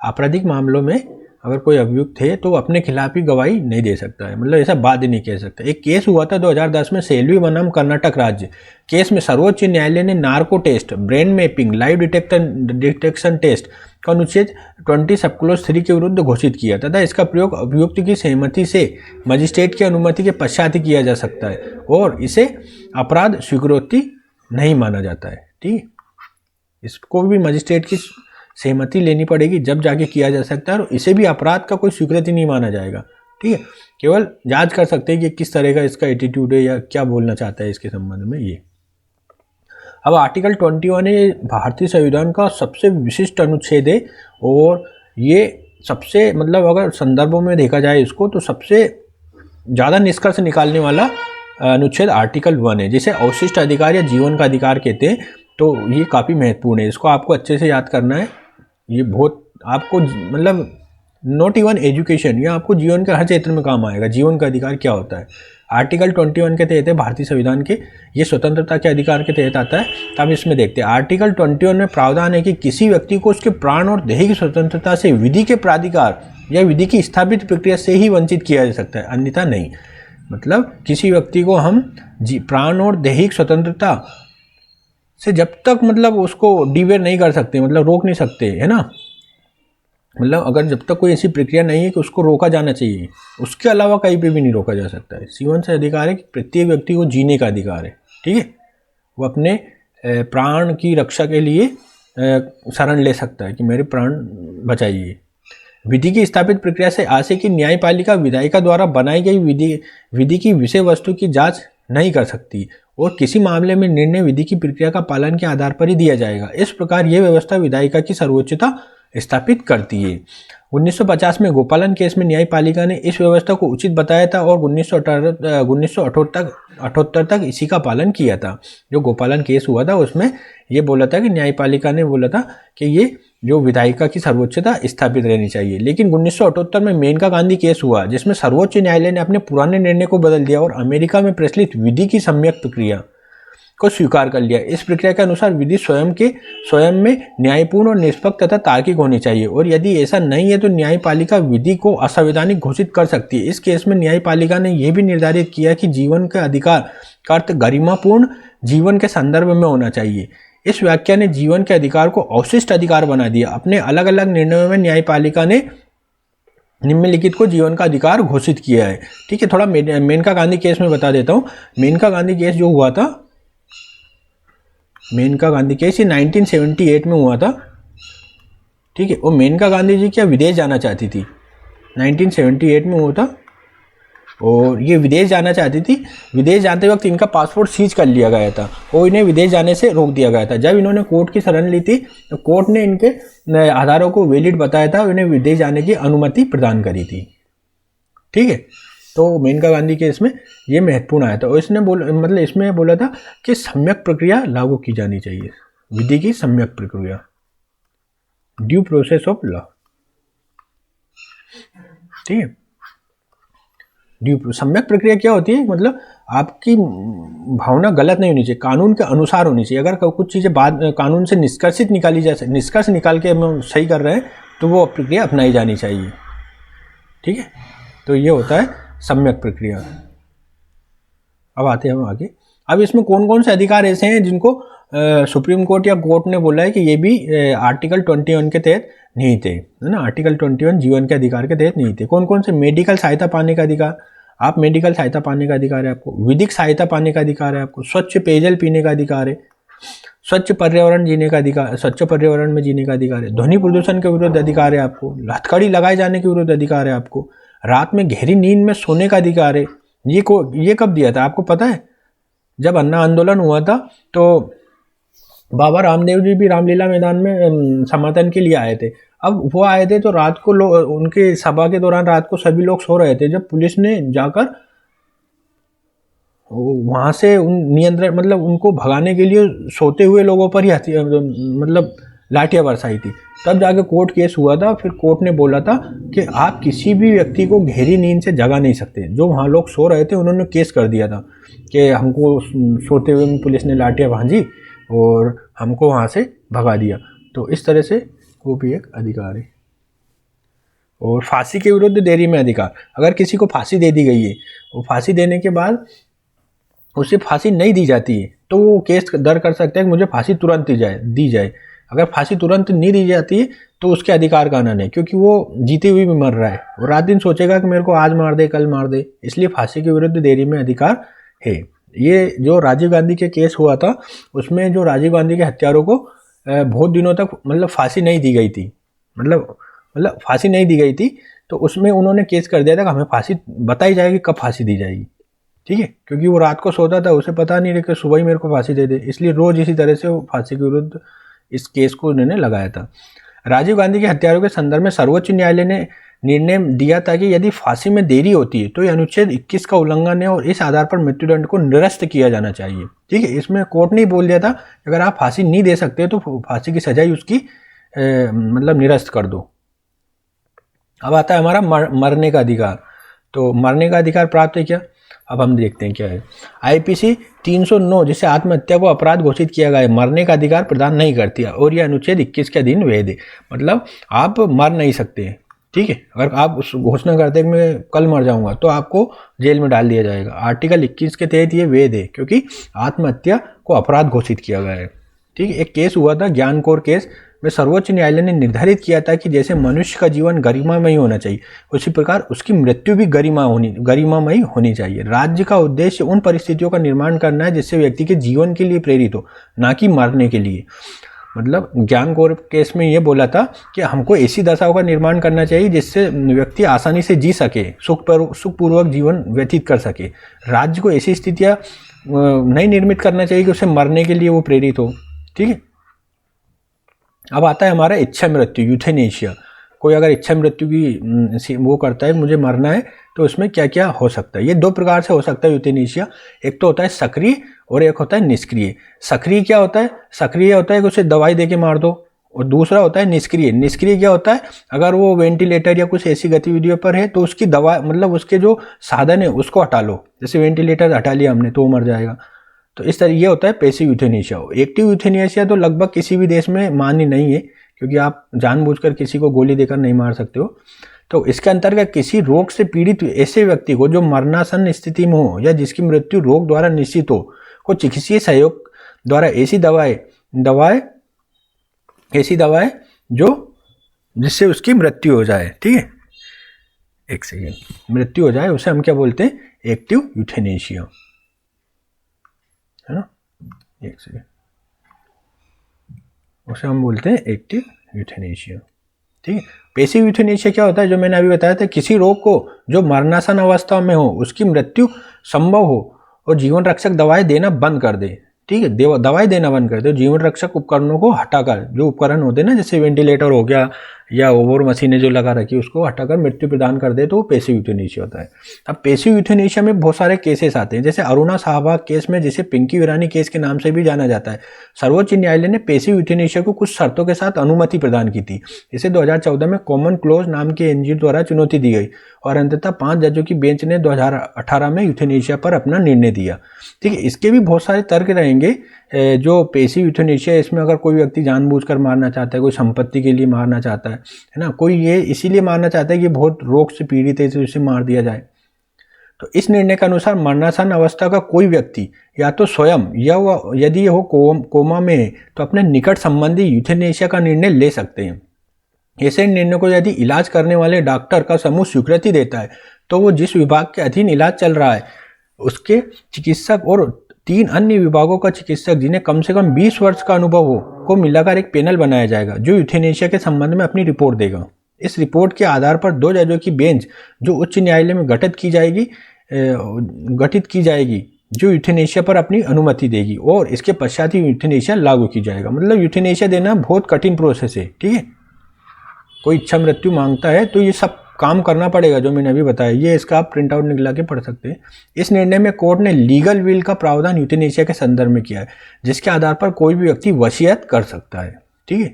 Speaker 1: आपराधिक मामलों में अगर कोई अभियुक्त है तो अपने खिलाफ ही गवाही नहीं दे सकता है, मतलब ऐसा बाध्य नहीं कह सकता। एक केस हुआ था 2010 में सेल्वी बनाम कर्नाटक राज्य। केस में सर्वोच्च न्यायालय ने narco test, brain mapping, live detection test का अनुच्छेद 20 सब क्लोज 3 के विरुद्ध घोषित किया तथा इसका प्रयोग अभियुक्त की सहमति से मजिस्ट्रेट की अनुमति के पश्चात ही किया जा सकता है और इसे अपराध स्वीकृति नहीं माना जाता है। ठीक है, इसको भी मजिस्ट्रेट की सहमति लेनी पड़ेगी जब जाके किया जा सकता है और इसे भी अपराध का कोई स्वीकृति नहीं माना जाएगा। ठीक है, केवल जांच कर सकते हैं कि किस तरह का इसका एटीट्यूड है या क्या बोलना चाहता है इसके संबंध में। ये अब आर्टिकल 21 है, भारतीय संविधान का सबसे विशिष्ट अनुच्छेद है और ये सबसे मतलब अगर संदर्भों में देखा जाए इसको तो सबसे ज़्यादा निष्कर्ष निकालने वाला अनुच्छेद आर्टिकल 1 है, जिसे अवशिष्ट अधिकार या जीवन का अधिकार कहते हैं। तो ये काफ़ी महत्वपूर्ण है, इसको आपको अच्छे से याद करना है। ये बहुत आपको मतलब नॉट इवन एजुकेशन, या आपको जीवन के हर क्षेत्र में काम आएगा। जीवन का अधिकार क्या होता है, आर्टिकल 21 के तहत है भारतीय संविधान के, ये स्वतंत्रता के अधिकार के तहत आता है। तो अब इसमें देखते हैं आर्टिकल 21 में प्रावधान है कि किसी व्यक्ति को उसके प्राण और दैहिक स्वतंत्रता से विधि के प्राधिकार या विधि की स्थापित प्रक्रिया से ही वंचित किया जा सकता है, अन्यथा नहीं। मतलब किसी व्यक्ति को हम प्राण और दैहिक स्वतंत्रता से जब तक मतलब उसको डिवेयर नहीं कर सकते, मतलब रोक नहीं सकते, है ना। मतलब अगर जब तक कोई ऐसी प्रक्रिया नहीं है कि उसको रोका जाना चाहिए, उसके अलावा कहीं पे भी नहीं रोका जा सकता है। C1 से अधिकार है कि प्रत्येक व्यक्ति को जीने का अधिकार है, ठीक है। वो अपने प्राण की रक्षा के लिए शरण ले सकता है कि मेरे प्राण बचाइए। विधि की स्थापित प्रक्रिया से आशय की न्यायपालिका विधायिका द्वारा बनाई गई विधि की विषय वस्तु की जांच नहीं कर सकती और किसी मामले में निर्णय विधि की प्रक्रिया का पालन के आधार पर ही दिया जाएगा। इस प्रकार यह व्यवस्था विधायिका की सर्वोच्चता स्थापित करती है। 1950 में गोपालन केस में न्यायपालिका ने इस व्यवस्था को उचित बताया था और 1978 तक इसी का पालन किया था। जो गोपालन केस हुआ था उसमें ये बोला था कि न्यायपालिका ने बोला था कि ये जो विधायिका की सर्वोच्चता स्थापित रहनी चाहिए। लेकिन 1978 में मेनका गांधी केस हुआ जिसमें सर्वोच्च न्यायालय ने अपने पुराने निर्णय को बदल दिया और अमेरिका में प्रचलित विधि की सम्यक प्रक्रिया को स्वीकार कर लिया। इस प्रक्रिया के अनुसार विधि स्वयं में न्यायपूर्ण और निष्पक्ष तथा तार्किक होनी चाहिए और यदि ऐसा नहीं है तो न्यायपालिका विधि को असंवैधानिक घोषित कर सकती है। इस केस में न्यायपालिका ने यह भी निर्धारित किया कि जीवन का अधिकार का अर्थ गरिमापूर्ण जीवन के संदर्भ में होना चाहिए। इस व्याख्या ने जीवन के अधिकार को अवशिष्ट अधिकार बना दिया। अपने अलग अलग निर्णयों में न्यायपालिका ने निम्नलिखित को जीवन का अधिकार घोषित किया है, ठीक है। थोड़ा मेनका गांधी केस में बता देता हूँ। मेनका गांधी केस जो हुआ था, मेनका गांधी केस ये 1978 में हुआ था, ठीक है। और मेनका गांधी जी क्या विदेश जाना चाहती थी, 1978 में हुआ था और ये विदेश जाना चाहती थी। विदेश जाते वक्त इनका पासपोर्ट सीज कर लिया गया था और इन्हें विदेश जाने से रोक दिया गया था। जब इन्होंने कोर्ट की शरण ली थी तो कोर्ट ने इनके आधारों को वैलिड बताया था और इन्हें विदेश जाने की अनुमति प्रदान करी थी, ठीक है। तो मेनका गांधी के इसमें ये महत्वपूर्ण आया था और इसने इसमें बोला था कि सम्यक प्रक्रिया लागू की जानी चाहिए, विधि की सम्यक प्रक्रिया, ड्यू प्रोसेस ऑफ लॉ, ठीक है। सम्यक प्रक्रिया क्या होती है, मतलब आपकी भावना गलत नहीं होनी चाहिए, कानून के अनुसार होनी चाहिए। अगर कुछ चीज़ें बाद कानून से निष्कर्ष निकाल के हम सही कर रहे हैं तो वो प्रक्रिया अपनाई जानी चाहिए, ठीक है। तो ये होता है सम्यक प्रक्रिया। अब आते हैं हम आगे। अब इसमें कौन कौन से अधिकार ऐसे हैं जिनको सुप्रीम कोर्ट या कोर्ट ने बोला है कि ये भी आर्टिकल 21 के तहत नहीं थे, है ना। आर्टिकल 21 जीवन के अधिकार के तहत नहीं थे। कौन कौन से, मेडिकल सहायता पाने का अधिकार, आप मेडिकल सहायता पाने का अधिकार है आपको, विधिक सहायता पाने का अधिकार है आपको, स्वच्छ पेयजल पीने का अधिकार है, स्वच्छ पर्यावरण जीने का अधिकार, स्वच्छ पर्यावरण में जीने का अधिकार है, ध्वनि प्रदूषण के विरुद्ध अधिकार है आपको, हथकड़ी लगाए जाने के विरुद्ध अधिकार है आपको, रात में गहरी नींद में सोने का अधिकार है। ये कब दिया था आपको पता है? जब अन्ना आंदोलन हुआ था तो बाबा रामदेव जी भी रामलीला मैदान में समर्थन के लिए आए थे। अब वो आए थे तो रात को उनके सभा के दौरान रात को सभी लोग सो रहे थे, जब पुलिस ने जाकर वहां से नियंत्रण मतलब उनको भगाने के लिए सोते हुए लोगों पर ही मतलब लाठियां बरसाई थी। तब जाके कोर्ट केस हुआ था। फिर कोर्ट ने बोला था कि आप किसी भी व्यक्ति को गहरी नींद से जगा नहीं सकते। जो वहाँ लोग सो रहे थे उन्होंने केस कर दिया था कि हमको सोते हुए पुलिस ने लाठियां भांजी और हमको वहाँ से भगा दिया। तो इस तरह से वो भी एक अधिकार है। और फांसी के विरुद्ध देरी में अधिकार, अगर किसी को फांसी दे दी गई है और फांसी देने के बाद उसे फांसी नहीं दी जाती है तो वो केस दर्ज कर सकता है कि मुझे फांसी तुरंत दी जाए। अगर फांसी तुरंत नहीं दी जाती है तो उसके अधिकार का नहीं, क्योंकि वो जीते हुए भी मर रहा है और रात दिन सोचेगा कि मेरे को आज मार दे कल मार दे, इसलिए फांसी के विरुद्ध देरी में अधिकार है। ये जो राजीव गांधी के केस हुआ था उसमें जो राजीव गांधी के हत्यारों को बहुत दिनों तक मतलब फांसी नहीं दी गई थी, मतलब फांसी नहीं दी गई थी, तो उसमें उन्होंने केस कर दिया था कि हमें फांसी बताई जाएगी कब फांसी दी जाएगी, ठीक है। क्योंकि वो रात को सोता था, उसे पता नहीं कि सुबह ही मेरे को फांसी दे दे, इसलिए रोज इसी तरह से वो फांसी के विरुद्ध इस केस को उन्होंने लगाया था। राजीव गांधी के हत्यारों के संदर्भ में सर्वोच्च न्यायालय ने निर्णय दिया था कि यदि फांसी में देरी होती है तो ये अनुच्छेद 21 का उल्लंघन है और इस आधार पर मृत्युदंड को निरस्त किया जाना चाहिए। ठीक है, इसमें कोर्ट ने बोल दिया था अगर आप फांसी नहीं दे सकते तो फांसी की सजा ही उसकी मतलब निरस्त कर दो। अब आता है हमारा मरने का अधिकार। तो मरने का अधिकार प्राप्त है क्या, अब हम देखते हैं क्या है। आईपीसी 309 जिसे आत्महत्या को अपराध घोषित किया गया है, मरने का अधिकार प्रदान नहीं करती है और यह अनुच्छेद 21 के अधीन वैध है। मतलब आप मर नहीं सकते। ठीक है, अगर आप उस घोषणा करते हैं कि मैं कल मर जाऊंगा तो आपको जेल में डाल दिया जाएगा। आर्टिकल 21 के तहत ये वैध है क्योंकि आत्महत्या को अपराध घोषित किया गया है। ठीक है, एक केस हुआ था ज्ञान कौर केस में सर्वोच्च न्यायालय ने निर्धारित किया था कि जैसे मनुष्य का जीवन गरिमामयी होना चाहिए उसी प्रकार उसकी मृत्यु भी गरिमामयी होनी चाहिए। राज्य का उद्देश्य उन परिस्थितियों का निर्माण करना है जिससे व्यक्ति के जीवन के लिए प्रेरित हो, ना कि मरने के लिए। मतलब ज्ञान कौर केस में ये बोला था कि हमको ऐसी दशाओं का निर्माण करना चाहिए जिससे व्यक्ति आसानी से जी सके, सुखपूर्वक जीवन व्यतीत कर सके। राज्य को ऐसी स्थितियाँ नहीं निर्मित करना चाहिए कि उसे मरने के लिए वो प्रेरित हो। ठीक है, अब आता है हमारा इच्छा मृत्यु, यूथेनेशिया। कोई अगर इच्छा मृत्यु की वो करता है मुझे मरना है तो उसमें क्या क्या हो सकता है। ये दो प्रकार से हो सकता है यूथेनेशिया। एक तो होता है सक्रिय और एक होता है निष्क्रिय। सक्रिय क्या होता है, सक्रिय होता है कि उसे दवाई देके मार दो, और दूसरा होता है निष्क्रिय। निष्क्रिय क्या होता है, अगर वो वेंटिलेटर या कुछ ऐसी गतिविधियों पर है तो उसकी दवा मतलब उसके जो साधन है उसको हटा लो। जैसे वेंटिलेटर हटा लिया हमने तो वो मर जाएगा। तो इस तरह ये होता है पैसिव यूथेनेशिया। एक्टिव यूथेनेशिया तो लगभग किसी भी देश में मान्य नहीं है क्योंकि आप जानबूझकर किसी को गोली देकर नहीं मार सकते हो। तो इसके अंतर्गत किसी रोग से पीड़ित ऐसे व्यक्ति को जो मरणासन स्थिति में हो या जिसकी मृत्यु रोग द्वारा निश्चित हो को चिकित्सीय सहयोग द्वारा ऐसी दवाएं जो जिससे उसकी मृत्यु हो जाए। ठीक है, एक सेकेंड, मृत्यु हो जाए उसे हम क्या बोलते हैं, एक्टिव यूथेनेशिया, है ना। एक सेकेंड, उसे हम बोलते हैं एक्टिव यूथेनेशिया। ठीक है, पैसिव यूथेनेशिया क्या होता है, जो मैंने अभी बताया था, किसी रोग को जो मरणासन अवस्था में हो उसकी मृत्यु संभव हो और जीवन रक्षक दवाएं देना बंद कर दे। ठीक है, दवाई देना बंद कर दे, जीवन रक्षक उपकरणों को हटाकर, जो उपकरण होते हैं ना जैसे वेंटिलेटर हो गया या ओवर मशीनें जो लगा रखी उसको हटाकर मृत्यु प्रदान कर दे तो वो पैसिव यूथेनेशिया होता है। अब पैसिव यूथेनेशिया में बहुत सारे केसेस आते हैं, जैसे अरुणा शाहबाग केस में, जिसे पिंकी ईरानी केस के नाम से भी जाना जाता है, सर्वोच्च न्यायालय ने पैसिव यूथेनेशिया को कुछ शर्तों के साथ अनुमति प्रदान की थी। इसे 2014 में कॉमन क्लोज नाम के एनजीओ द्वारा चुनौती दी गई और अंततः 5 जजों की बेंच ने 2018 में यूथेनेशिया पर अपना निर्णय दिया। ठीक है, इसके भी बहुत सारे तर्क रहेंगे। जो पैसिव यूथेनेशिया, इसमें अगर कोई व्यक्ति जानबूझकर मारना चाहता है, कोई संपत्ति के लिए मारना चाहता है ना, कोई ये इसीलिए मारना चाहता है कि बहुत रोग से पीड़ित है तो इसे मार दिया जाए। तो इस निर्णय के अनुसार मरणासन अवस्था का कोई व्यक्ति या तो स्वयं या यदि हो कोमा में है तो अपने निकट संबंधी यूथेनेशिया का निर्णय ले सकते हैं। ऐसे निर्णय को यदि इलाज करने वाले डॉक्टर का समूह स्वीकृति देता है तो वो जिस विभाग के अधीन इलाज चल रहा है उसके चिकित्सक और 3 अन्य विभागों का चिकित्सक जिन्हें कम से कम 20 वर्ष का अनुभव हो को मिलाकर एक पैनल बनाया जाएगा जो यूथेनेशिया के संबंध में अपनी रिपोर्ट देगा। इस रिपोर्ट के आधार पर 2 जजों की बेंच जो उच्च न्यायालय में गठित की जाएगी जो यूथेनेशिया पर अपनी अनुमति देगी और इसके पश्चात ही यूथेनेशिया लागू की जाएगा। मतलब यूथेनेशिया देना बहुत कठिन प्रोसेस है। ठीक है, कोई इच्छा मृत्यु मांगता है तो ये सब काम करना पड़ेगा जो मैंने अभी बताया। ये इसका आप प्रिंट आउट निकला के पढ़ सकते हैं। इस निर्णय में कोर्ट ने लीगल विल का प्रावधान यूथेनेशिया के संदर्भ में किया है जिसके आधार पर कोई भी व्यक्ति वसीयत कर सकता है। ठीक है,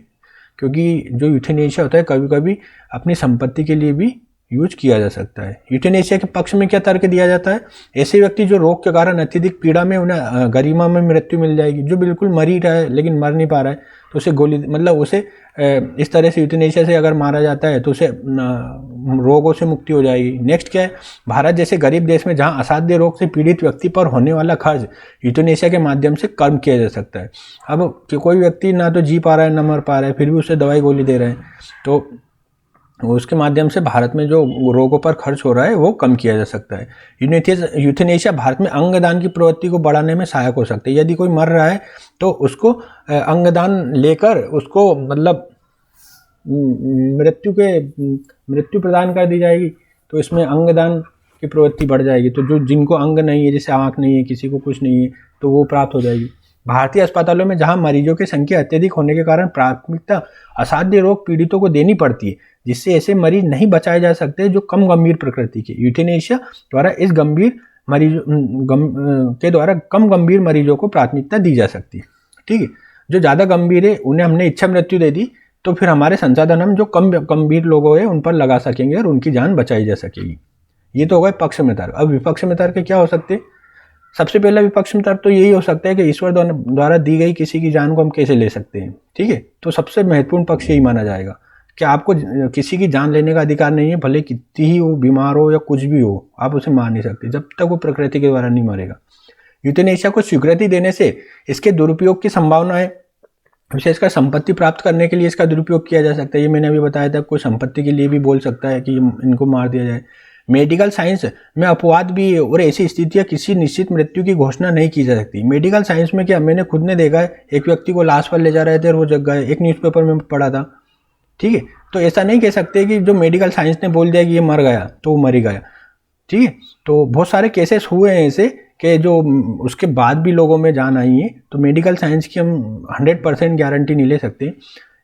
Speaker 1: क्योंकि जो यूथेनेशिया होता है कभी कभी अपनी संपत्ति के लिए भी यूज किया जा सकता है। यूथेनेशिया के पक्ष में क्या तर्क दिया जाता है, ऐसे व्यक्ति जो रोग के कारण अत्यधिक पीड़ा में उन्हें गरिमा में मृत्यु मिल जाएगी, जो बिल्कुल मर ही रहा है लेकिन मर नहीं पा रहा है तो उसे गोली मतलब उसे इस तरह से यूथेनेशिया से अगर मारा जाता है तो उसे रोगों से मुक्ति हो जाएगी। नेक्स्ट क्या है, भारत जैसे गरीब देश में जहां असाध्य रोग से पीड़ित व्यक्ति पर होने वाला खर्च यूथेनेशिया के माध्यम से कम किया जा सकता है। अब कोई व्यक्ति ना तो जी पा रहा है ना मर पा रहा है फिर भी उसे दवाई गोली दे रहे हैं तो उसके माध्यम से भारत में जो रोगों पर खर्च हो रहा है वो कम किया जा सकता है। यूथेनेशिया भारत में अंगदान की प्रवृत्ति को बढ़ाने में सहायक हो सकता है। यदि कोई मर रहा है तो उसको अंगदान लेकर उसको मतलब मृत्यु प्रदान कर दी जाएगी तो इसमें अंगदान की प्रवृत्ति बढ़ जाएगी। तो जो जिनको अंग नहीं है, जैसे आँख नहीं है, किसी को कुछ नहीं है, तो वो प्राप्त हो जाएगी। भारतीय अस्पतालों में जहां मरीजों की संख्या अत्यधिक होने के कारण प्राथमिकता असाध्य रोग पीड़ितों को देनी पड़ती है, जिससे ऐसे मरीज नहीं बचाए जा सकते जो कम गंभीर प्रकृति के। यूथेनेशिया द्वारा इस गंभीर मरीजों के द्वारा कम गंभीर मरीजों को प्राथमिकता दी जा सकती है। ठीक है, जो ज़्यादा गंभीर है उन्हें हमने इच्छा मृत्यु दे दी, तो फिर हमारे संसाधन हम जो कम गंभीर लोगों हैं उन पर लगा सकेंगे और उनकी जान बचाई जा सकेगी। ये तो हो गए पक्ष में तर्क। अब विपक्ष में तर्क क्या हो सकते? सबसे पहला विपक्ष में तर्क तो यही हो सकता है कि ईश्वर द्वारा दी गई किसी की जान को हम कैसे ले सकते हैं। ठीक है, तो सबसे महत्वपूर्ण पक्ष यही माना जाएगा कि आपको किसी की जान लेने का अधिकार नहीं है, भले कितनी ही वो बीमार हो या कुछ भी हो, आप उसे मार नहीं सकते जब तक वो प्रकृति के द्वारा नहीं मरेगा। यूथेनेशिया को स्वीकृति देने से इसके दुरुपयोग की संभावना है, विशेषकर संपत्ति प्राप्त करने के लिए इसका दुरुपयोग किया जा सकता है। ये मैंने अभी बताया था, कोई संपत्ति के लिए भी बोल सकता है कि इनको मार दिया जाए। मेडिकल साइंस में अपवाद भी है और ऐसी स्थितियां किसी निश्चित मृत्यु की घोषणा नहीं की जा सकती। मेडिकल साइंस में क्या, मैंने खुद ने देखा है, एक व्यक्ति को लाश पर ले जा रहे थे और वो जग गए, एक न्यूज़पेपर में पढ़ा था। ठीक है, तो ऐसा नहीं कह सकते कि जो मेडिकल साइंस ने बोल दिया कि ये मर गया तो वो मर ही गया। ठीक है, तो बहुत सारे केसेस हुए हैं ऐसे कि जो उसके बाद भी लोगों में जान आई है। तो मेडिकल साइंस की हम 100% गारंटी नहीं ले सकते।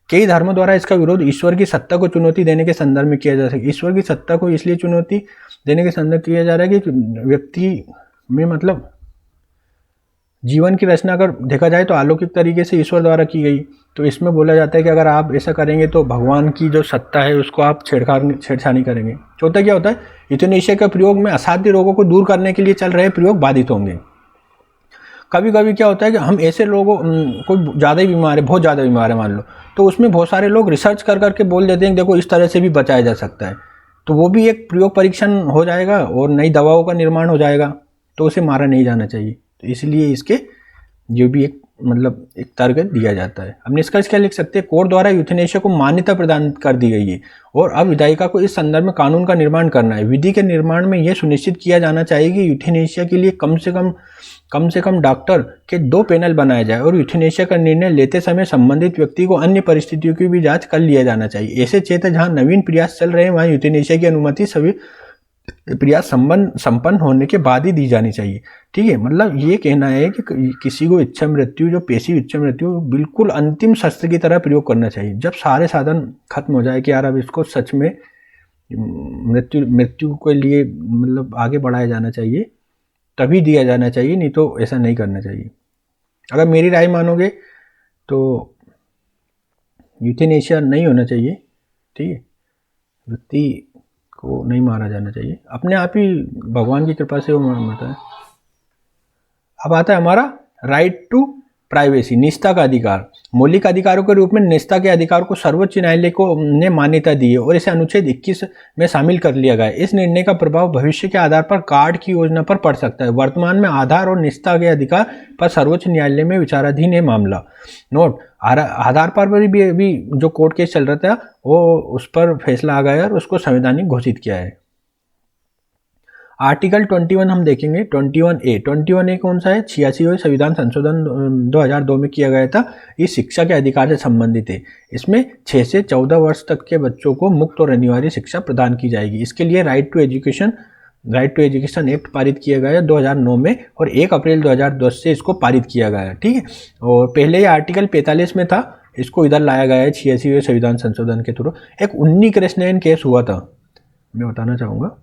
Speaker 1: कई धर्मों द्वारा इसका विरोध ईश्वर की सत्ता को चुनौती देने के संदर्भ में किया जा सकता है। ईश्वर की सत्ता को इसलिए चुनौती देने के संदर्भ किया जा रहा है कि व्यक्ति में मतलब जीवन की रचना अगर देखा जाए तो अलौकिक तरीके से ईश्वर द्वारा की गई, तो इसमें बोला जाता है कि अगर आप ऐसा करेंगे तो भगवान की जो सत्ता है उसको आप छेड़छानी करेंगे। चौथा क्या होता है, यूथेनेशिया के प्रयोग में असाध्य रोगों को दूर करने के लिए चल रहे प्रयोग बाधित होंगे। कभी कभी क्या होता है कि हम ऐसे लोगों कोई ज़्यादा ही बीमार है, बहुत ज़्यादा बीमार है मान लो, तो उसमें बहुत सारे लोग रिसर्च कर करके बोल देते हैं देखो इस तरह से भी बचाया जा सकता है, तो वो भी एक प्रयोग परीक्षण हो जाएगा और नई दवाओं का निर्माण हो जाएगा, तो उसे मारा नहीं जाना चाहिए। तो इसलिए इसके जो भी एक मतलब एक तर्क दिया जाता है। अब निष्कर्ष क्या लिख सकते हैं, कोर्ट द्वारा यूथेनेशिया को मान्यता प्रदान कर दी गई है और अब विधायिका को इस संदर्भ में कानून का निर्माण करना है। विधि के निर्माण में यह सुनिश्चित किया जाना चाहिए कि यूथेनेशिया के लिए कम से कम डॉक्टर के 2 पैनल बनाए जाए और यूथेनेशिया का निर्णय लेते समय संबंधित व्यक्ति को अन्य परिस्थितियों की भी जांच कर लिया जाना चाहिए। ऐसे क्षेत्र जहां नवीन प्रयास चल रहे हैं वहां यूथेनेशिया की अनुमति सभी प्रयास संपन्न होने के बाद ही दी जानी चाहिए। ठीक है, मतलब ये कहना है कि किसी को इच्छा मृत्यु, जो पेशी इच्छा मृत्यु, बिल्कुल अंतिम शस्त्र की तरह प्रयोग करना चाहिए। जब सारे साधन खत्म हो जाए कि यार अब इसको सच में मृत्यु के लिए मतलब आगे बढ़ाया जाना चाहिए, तभी दिया जाना चाहिए, नहीं तो ऐसा नहीं करना चाहिए। अगर मेरी राय मानोगे तो यूथेनेशिया नहीं होना चाहिए। ठीक है, व्यक्ति को नहीं मारा जाना चाहिए, अपने आप ही भगवान की कृपा से वो मरता है। अब आता है हमारा राइट टू प्राइवेसी, निजता का अधिकार। मौलिक अधिकारों के रूप में निजता के अधिकार को सर्वोच्च न्यायालय को ने मान्यता दी है और इसे अनुच्छेद 21 में शामिल कर लिया गया है। इस निर्णय का प्रभाव भविष्य के आधार पर कार्ड की योजना पर पड़ सकता है। वर्तमान में आधार और निजता के अधिकार पर सर्वोच्च न्यायालय में विचाराधीन है मामला। नोट, आधार पर भी अभी जो कोर्ट केस चल रहा था वो उस पर फैसला आ गया और उसको संवैधानिक घोषित किया है। आर्टिकल 21 हम देखेंगे। 21A कौन सा है, 86वें संविधान संशोधन 2002 में किया गया था। ये शिक्षा के अधिकार से संबंधित है। इसमें 6 से 14 वर्ष तक के बच्चों को मुक्त और अनिवार्य शिक्षा प्रदान की जाएगी। इसके लिए राइट टू एजुकेशन एक्ट पारित किया गया है 2009 में और 1 अप्रैल 2010 से इसको पारित किया गया है। ठीक है, और पहले ये आर्टिकल 45 में था, इसको इधर लाया गया है 86वें संविधान संशोधन के थ्रू। एक उन्नी कृष्णन केस हुआ था, मैं बताना चाहूँगा।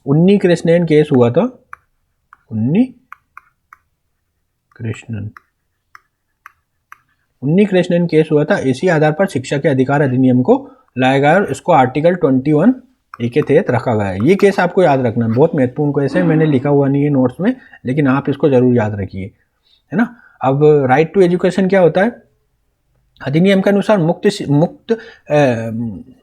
Speaker 1: उन्नी कृष्णन केस हुआ था, उन्नी कृष्णन केस हुआ था। इसी आधार पर शिक्षा के अधिकार अधिनियम को लाया गया और इसको आर्टिकल 21A के तहत रखा गया है। ये केस आपको याद रखना, बहुत महत्वपूर्ण केस है, मैंने लिखा हुआ नहीं है नोट्स में, लेकिन आप इसको जरूर याद रखिए, है ना। अब राइट टू एजुकेशन क्या होता है, अधिनियम के अनुसार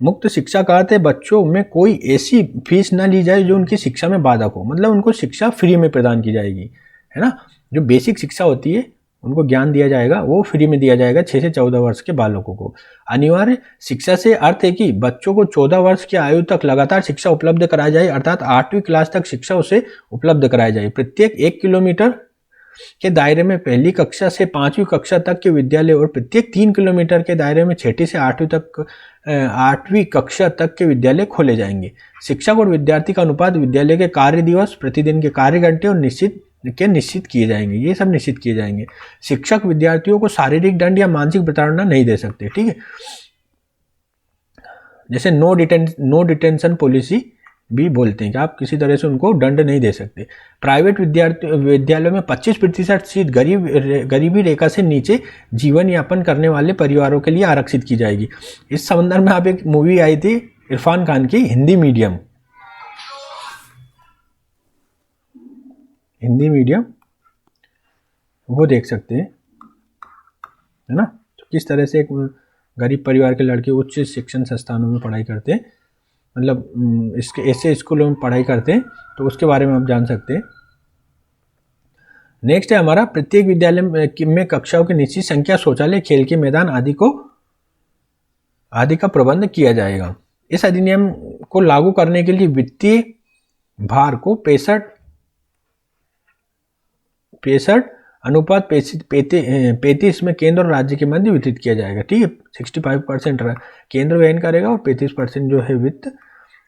Speaker 1: मुक्त शिक्षा का अर्थ है बच्चों में कोई ऐसी फीस ना ली जाए जो उनकी शिक्षा में बाधक हो, मतलब उनको शिक्षा फ्री में प्रदान की जाएगी, है ना। जो बेसिक शिक्षा होती है, उनको ज्ञान दिया जाएगा, वो फ्री में दिया जाएगा 6 से 14 वर्ष के बालकों को। अनिवार्य शिक्षा से अर्थ है कि बच्चों को 14 वर्ष की आयु तक लगातार शिक्षा उपलब्ध कराई जाए, अर्थात 8वीं क्लास तक शिक्षा उसे उपलब्ध कराई जाए। प्रत्येक 1 किलोमीटर के दायरे में पहली कक्षा से 5वीं कक्षा तक के विद्यालय और प्रत्येक 3 किलोमीटर के दायरे में 6वीं से 8वीं कक्षा तक के विद्यालय खोले जाएंगे। शिक्षक और विद्यार्थी का अनुपात विद्यालय के कार्य दिवस, प्रतिदिन के कार्य घंटे और निश्चित के निश्चित किए जाएंगे, ये सब निश्चित किए जाएंगे। शिक्षक विद्यार्थियों को शारीरिक दंड या मानसिक प्रताड़ना नहीं दे सकते, ठीक है। जैसे नो डिटेंशन पॉलिसी भी बोलते हैं कि आप किसी तरह से उनको दंड नहीं दे सकते। प्राइवेट विद्यालयों में 25% सीट गरीबी रेखा से नीचे जीवन यापन करने वाले परिवारों के लिए आरक्षित की जाएगी। इस संबंध में आप एक मूवी आई थी इरफान खान की, हिंदी मीडियम, वो देख सकते हैं, है ना। तो किस तरह से एक गरीब परिवार के लड़के उच्च शिक्षण संस्थानों में पढ़ाई करते हैं, मतलब इसके ऐसे स्कूलों में पढ़ाई करते हैं, तो उसके बारे में आप जान सकते हैं। नेक्स्ट है हमारा, प्रत्येक विद्यालय में कक्षाओं की निश्चित संख्या, शौचालय, खेल के मैदान आदि का प्रबंध किया जाएगा। इस अधिनियम को लागू करने के लिए वित्तीय भार को 65:35 में केंद्र और राज्य के मध्य वितरित किया जाएगा, ठीक है। 65% केंद्र वहन करेगा और 35% जो है वित्त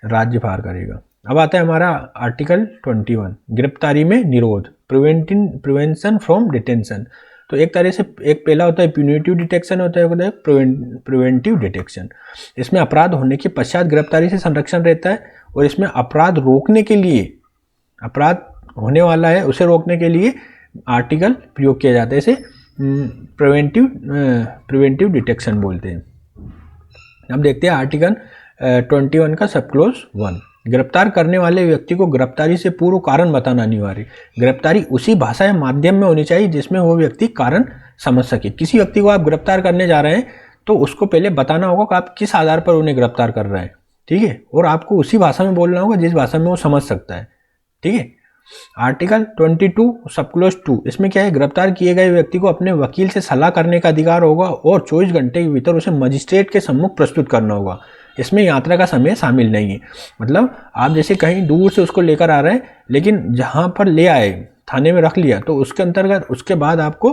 Speaker 1: राज्य भार करेगा। अब आता है हमारा आर्टिकल 21, गिरफ्तारी में निरोध, प्रिवेंशन फ्रॉम डिटेंशन। तो एक तरह से एक पहला होता है प्यूनिटिव डिटेक्शन, होता है प्रिवेंटिव डिटेक्शन। इसमें अपराध होने के पश्चात गिरफ्तारी से संरक्षण रहता है, और इसमें अपराध रोकने के लिए, अपराध होने वाला है उसे रोकने के लिए आर्टिकल प्रयोग किया जाता है। इसे प्रिवेंटिव डिटेक्शन बोलते हैं। अब देखते हैं आर्टिकल 21 का सब क्लोज 1, गिरफ्तार करने वाले व्यक्ति को गिरफ्तारी से पूर्व कारण बताना अनिवार्य। गिरफ्तारी उसी भाषा या माध्यम में होनी चाहिए जिसमें वो व्यक्ति कारण समझ सके। किसी व्यक्ति को आप गिरफ्तार करने जा रहे हैं तो उसको पहले बताना होगा कि आप किस आधार पर उन्हें गिरफ्तार कर रहे हैं, ठीक है, और आपको उसी भाषा में बोलना होगा जिस भाषा में वो समझ सकता है, ठीक है। आर्टिकल 22 सब क्लोज 2, इसमें क्या है, गिरफ्तार किए गए व्यक्ति को अपने वकील से सलाह करने का अधिकार होगा और 24 घंटे के भीतर उसे मजिस्ट्रेट के सम्मुख प्रस्तुत करना होगा। इसमें यात्रा का समय शामिल नहीं है। मतलब आप जैसे कहीं दूर से उसको लेकर आ रहे हैं, लेकिन जहाँ पर ले आए थाने में रख लिया, तो उसके अंतर्गत उसके बाद आपको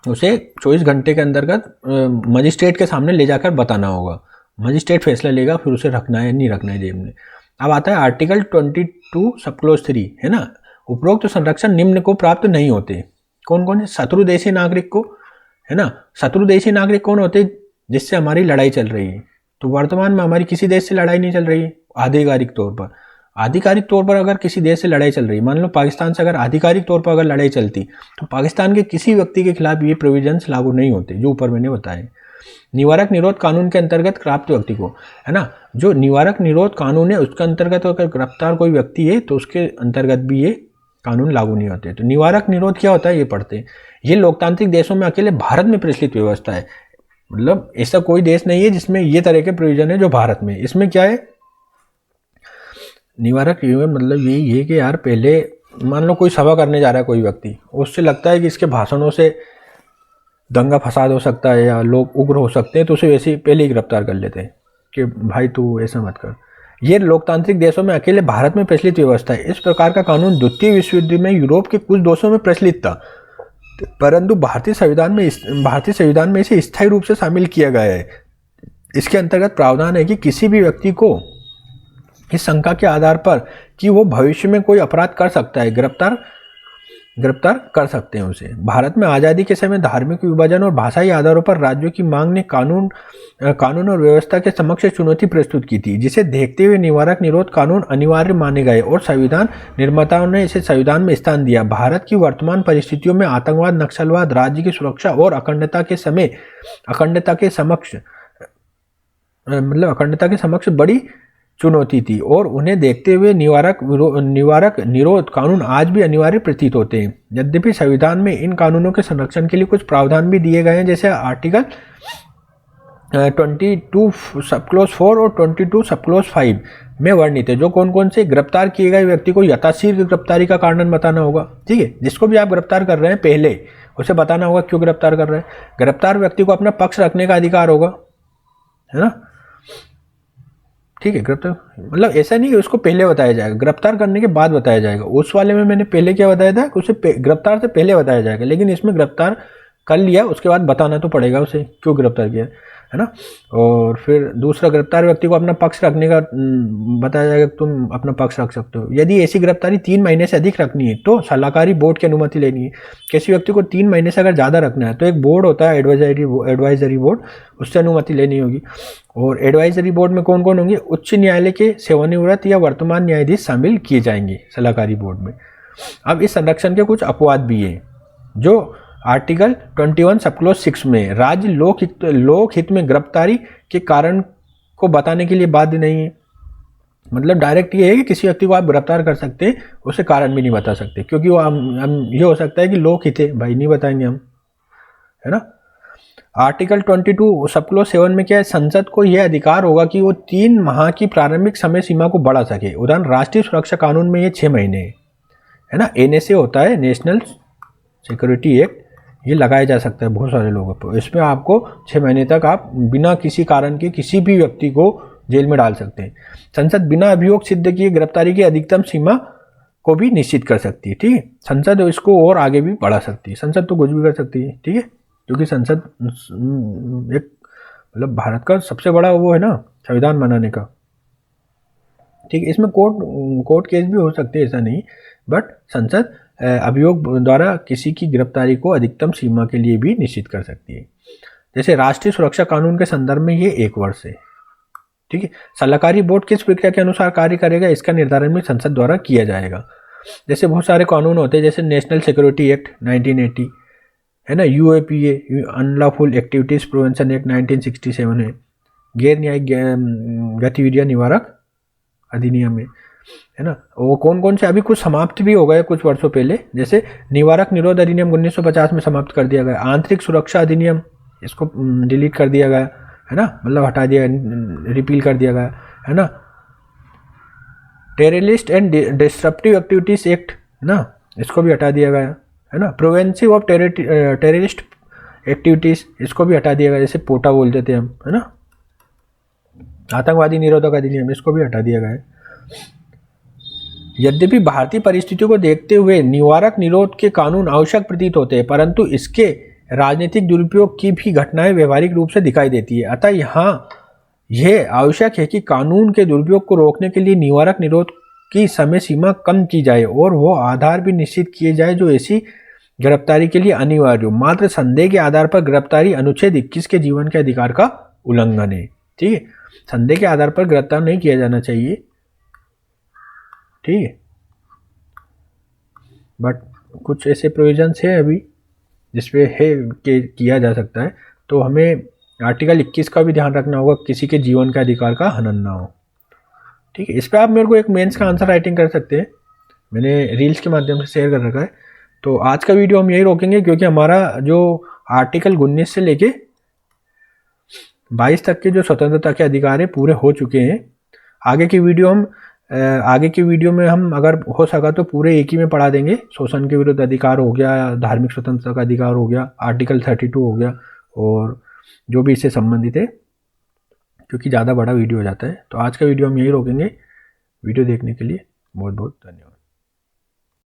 Speaker 1: उसे 24 घंटे के अंतर्गत मजिस्ट्रेट के सामने ले जाकर बताना होगा। मजिस्ट्रेट फैसला लेगा फिर उसे रखना है नहीं रखना है जेल में। अब आता है आर्टिकल 22 सब क्लोज 3, है ना। उपरोक्त तो संरक्षण निम्न को प्राप्त नहीं होते। कौन कौन है, शत्रु देशी नागरिक को, है ना। शत्रु देशी नागरिक कौन होते, जिससे हमारी लड़ाई चल रही है। तो वर्तमान में हमारी किसी देश से लड़ाई नहीं चल रही है आधिकारिक तौर पर अगर किसी देश से लड़ाई चल रही है, मान लो पाकिस्तान से अगर आधिकारिक तौर पर अगर लड़ाई चलती, तो पाकिस्तान के किसी व्यक्ति के खिलाफ ये प्रोविजंस लागू नहीं होते जो ऊपर मैंने बताए। निवारक निरोध कानून के अंतर्गत प्राप्त व्यक्ति को, है ना, जो निवारक निरोध कानून है उसके अंतर्गत अगर गिरफ्तार कोई व्यक्ति है तो उसके अंतर्गत भी ये कानून लागू नहीं होते। तो निवारक निरोध क्या होता है ये पढ़ते हैं। ये लोकतांत्रिक देशों में अकेले भारत में प्रचलित व्यवस्था है। मतलब ऐसा कोई देश नहीं है जिसमें ये तरह के प्रोविजन है जो भारत में। इसमें क्या है, निवारक मतलब यही है कि यार पहले मान लो कोई सभा करने जा रहा है कोई व्यक्ति, उससे लगता है कि इसके भाषणों से दंगा फसाद हो सकता है या लोग उग्र हो सकते हैं, तो उसे वैसे ही पहले ही गिरफ्तार कर लेते हैं कि भाई तू ऐसा मत कर। ये लोकतांत्रिक देशों में अकेले भारत में प्रचलित व्यवस्था है। इस प्रकार का कानून द्वितीय विश्व युद्ध में यूरोप के कुछ देशों में प्रचलित था, परंतु भारतीय संविधान में इसे स्थायी रूप से शामिल किया गया है। इसके अंतर्गत प्रावधान है कि किसी भी व्यक्ति को इस शंका के आधार पर कि वो भविष्य में कोई अपराध कर सकता है, गिरफ्तार कर सकते हैं उसे। भारत में आज़ादी के समय धार्मिक विभाजन और भाषाई आधारों पर राज्यों की मांग ने कानून और व्यवस्था के समक्ष चुनौती प्रस्तुत की थी, जिसे देखते हुए निवारक निरोध कानून अनिवार्य माने गए और संविधान निर्माताओं ने इसे संविधान में स्थान दिया। भारत की वर्तमान परिस्थितियों में आतंकवाद, नक्सलवाद, राज्य की सुरक्षा और अखंडता के समक्ष बड़ी चुनौती थी, और उन्हें देखते हुए निवारक निरोध कानून आज भी अनिवार्य प्रतीत होते हैं। यद्यपि संविधान में इन कानूनों के संरक्षण के लिए कुछ प्रावधान भी दिए गए हैं, जैसे आर्टिकल 22 सब क्लोज 4 और 22 सब क्लोज 5 में वर्णित है। जो कौन कौन से, गिरफ्तार किए गए व्यक्ति को यथाशीघ्र गिरफ्तारी का कारण बताना होगा, ठीक है। जिसको भी आप गिरफ्तार कर रहे हैं पहले उसे बताना होगा क्यों गिरफ्तार कर रहे हैं। गिरफ्तार व्यक्ति को अपना पक्ष रखने का अधिकार होगा, है ना, ठीक है। गिरफ्तार मतलब ऐसा नहीं कि उसको पहले बताया जाएगा, गिरफ्तार करने के बाद बताया जाएगा। उस वाले में मैंने पहले क्या बताया था कि उसे गिरफ्तार से पहले बताया जाएगा, लेकिन इसमें गिरफ्तार कर लिया उसके बाद बताना तो पड़ेगा उसे क्यों गिरफ्तार किया, है ना। और फिर दूसरा, गिरफ्तार व्यक्ति को अपना पक्ष रखने का बताया जाएगा कि तुम अपना पक्ष रख सकते हो। यदि ऐसी गिरफ्तारी 3 महीने से अधिक रखनी है तो सलाहकारी बोर्ड की अनुमति लेनी है। किसी व्यक्ति को 3 महीने से अगर ज़्यादा रखना है तो एक बोर्ड होता है एडवाइजरी बोर्ड, उससे अनुमति लेनी होगी। और एडवाइजरी बोर्ड में कौन कौन होंगे? उच्च न्यायालय के सेवानिवृत्त या वर्तमान न्यायाधीश शामिल किए जाएंगे सलाहकारी बोर्ड में। अब इस संरक्षण के कुछ अपवाद भी हैं जो आर्टिकल 21 सब क्लॉज 6 में राज्य लोकहित में गिरफ्तारी के कारण को बताने के लिए बाध्य नहीं है। मतलब डायरेक्ट ये है कि किसी व्यक्ति को आप गिरफ्तार कर सकते हैं, उसे कारण भी नहीं बता सकते, क्योंकि वो हम ये हो सकता है कि लोकहित है, भाई नहीं बताएंगे हम, है ना। आर्टिकल 22 सब क्लॉज 7 में क्या है? संसद को यह अधिकार होगा कि वो 3 माह की प्रारंभिक समय सीमा को बढ़ा सके। उदाहरण राष्ट्रीय सुरक्षा कानून में ये 6 महीने है ना। NSA होता है, नेशनल सिक्योरिटी एक्ट, ये लगाया जा सकता है बहुत सारे लोगों पर। इसमें आपको 6 महीने तक आप बिना किसी कारण के किसी भी व्यक्ति को जेल में डाल सकते हैं। संसद बिना अभियोग सिद्ध किए गिरफ्तारी की अधिकतम सीमा को भी निश्चित कर सकती है, ठीक है। संसद इसको और आगे भी बढ़ा सकती है, संसद तो कुछ भी कर सकती है, ठीक है, क्योंकि संसद एक मतलब भारत का सबसे बड़ा वो है ना संविधान बनाने का, ठीक है। इसमें कोर्ट केस भी हो सकते हैं, ऐसा नहीं, बट संसद अभियोग द्वारा किसी की गिरफ्तारी को अधिकतम सीमा के लिए भी निश्चित कर सकती है। जैसे राष्ट्रीय सुरक्षा कानून के संदर्भ में ये 1 वर्ष है, ठीक है। सलाहकारी बोर्ड किस प्रक्रिया के अनुसार कार्य करेगा इसका निर्धारण भी संसद द्वारा किया जाएगा। जैसे बहुत सारे कानून होते हैं, जैसे नेशनल सिक्योरिटी एक्ट 1980 है ना, UAPA unlawful activities prevention act 1967 है, गैर न्यायिक गतिविधियां निवारक अधिनियम है ना। वो कौन कौन से अभी कुछ समाप्त भी हो गए कुछ वर्षों पहले, जैसे निवारक निरोध अधिनियम 1950 में समाप्त कर दिया गया। आंतरिक सुरक्षा अधिनियम, इसको डिलीट कर दिया गया है ना, मतलब हटा दिया, रिपील कर दिया गया है ना। Terrorist and disruptive activities act है ना, इसको भी हटा दिया गया है ना। प्रिवेंसिव ऑफ टेररिस्ट एक्टिविटीज, इसको भी हटा दिया गया, जैसे पोटा बोलते थे हम, है ना। आतंकवादी निरोधक अधिनियम, इसको भी हटा दिया गया है। यद्यपि भारतीय परिस्थितियों को देखते हुए निवारक निरोध के कानून आवश्यक प्रतीत होते हैं, परंतु इसके राजनीतिक दुरुपयोग की भी घटनाएं व्यवहारिक रूप से दिखाई देती है। अतः यहाँ यह आवश्यक है कि कानून के दुरुपयोग को रोकने के लिए निवारक निरोध की समय सीमा कम की जाए और वो आधार भी निश्चित किए जाए जो ऐसी गिरफ्तारी के लिए अनिवार्य हो। मात्र संदेह के आधार पर गिरफ्तारी अनुच्छेद 21 के जीवन के अधिकार का उल्लंघन है, ठीक है। संदेह के आधार पर गिरफ्तार नहीं किया जाना चाहिए, ठीक है। बट कुछ ऐसे प्रोविजंस हैं अभी जिसपे है कि किया जा सकता है, तो हमें आर्टिकल 21 का भी ध्यान रखना होगा, किसी के जीवन का अधिकार का हनन ना हो, ठीक है। इस पर आप मेरे को एक मेंस का आंसर राइटिंग कर सकते हैं, मैंने रील्स के माध्यम से शेयर कर रखा है। तो आज का वीडियो हम यही रोकेंगे, क्योंकि हमारा जो आर्टिकल 19 से लेके 22 तक के जो स्वतंत्रता के अधिकार है पूरे हो चुके हैं। आगे की वीडियो में हम अगर हो सका तो पूरे एक ही में पढ़ा देंगे। शोषण के विरुद्ध अधिकार हो गया, धार्मिक स्वतंत्रता का अधिकार हो गया, आर्टिकल 32 हो गया, और जो भी इससे संबंधित है, क्योंकि ज़्यादा बड़ा वीडियो हो जाता है। तो आज का वीडियो हम यही रोकेंगे। वीडियो देखने के लिए बहुत बहुत धन्यवाद।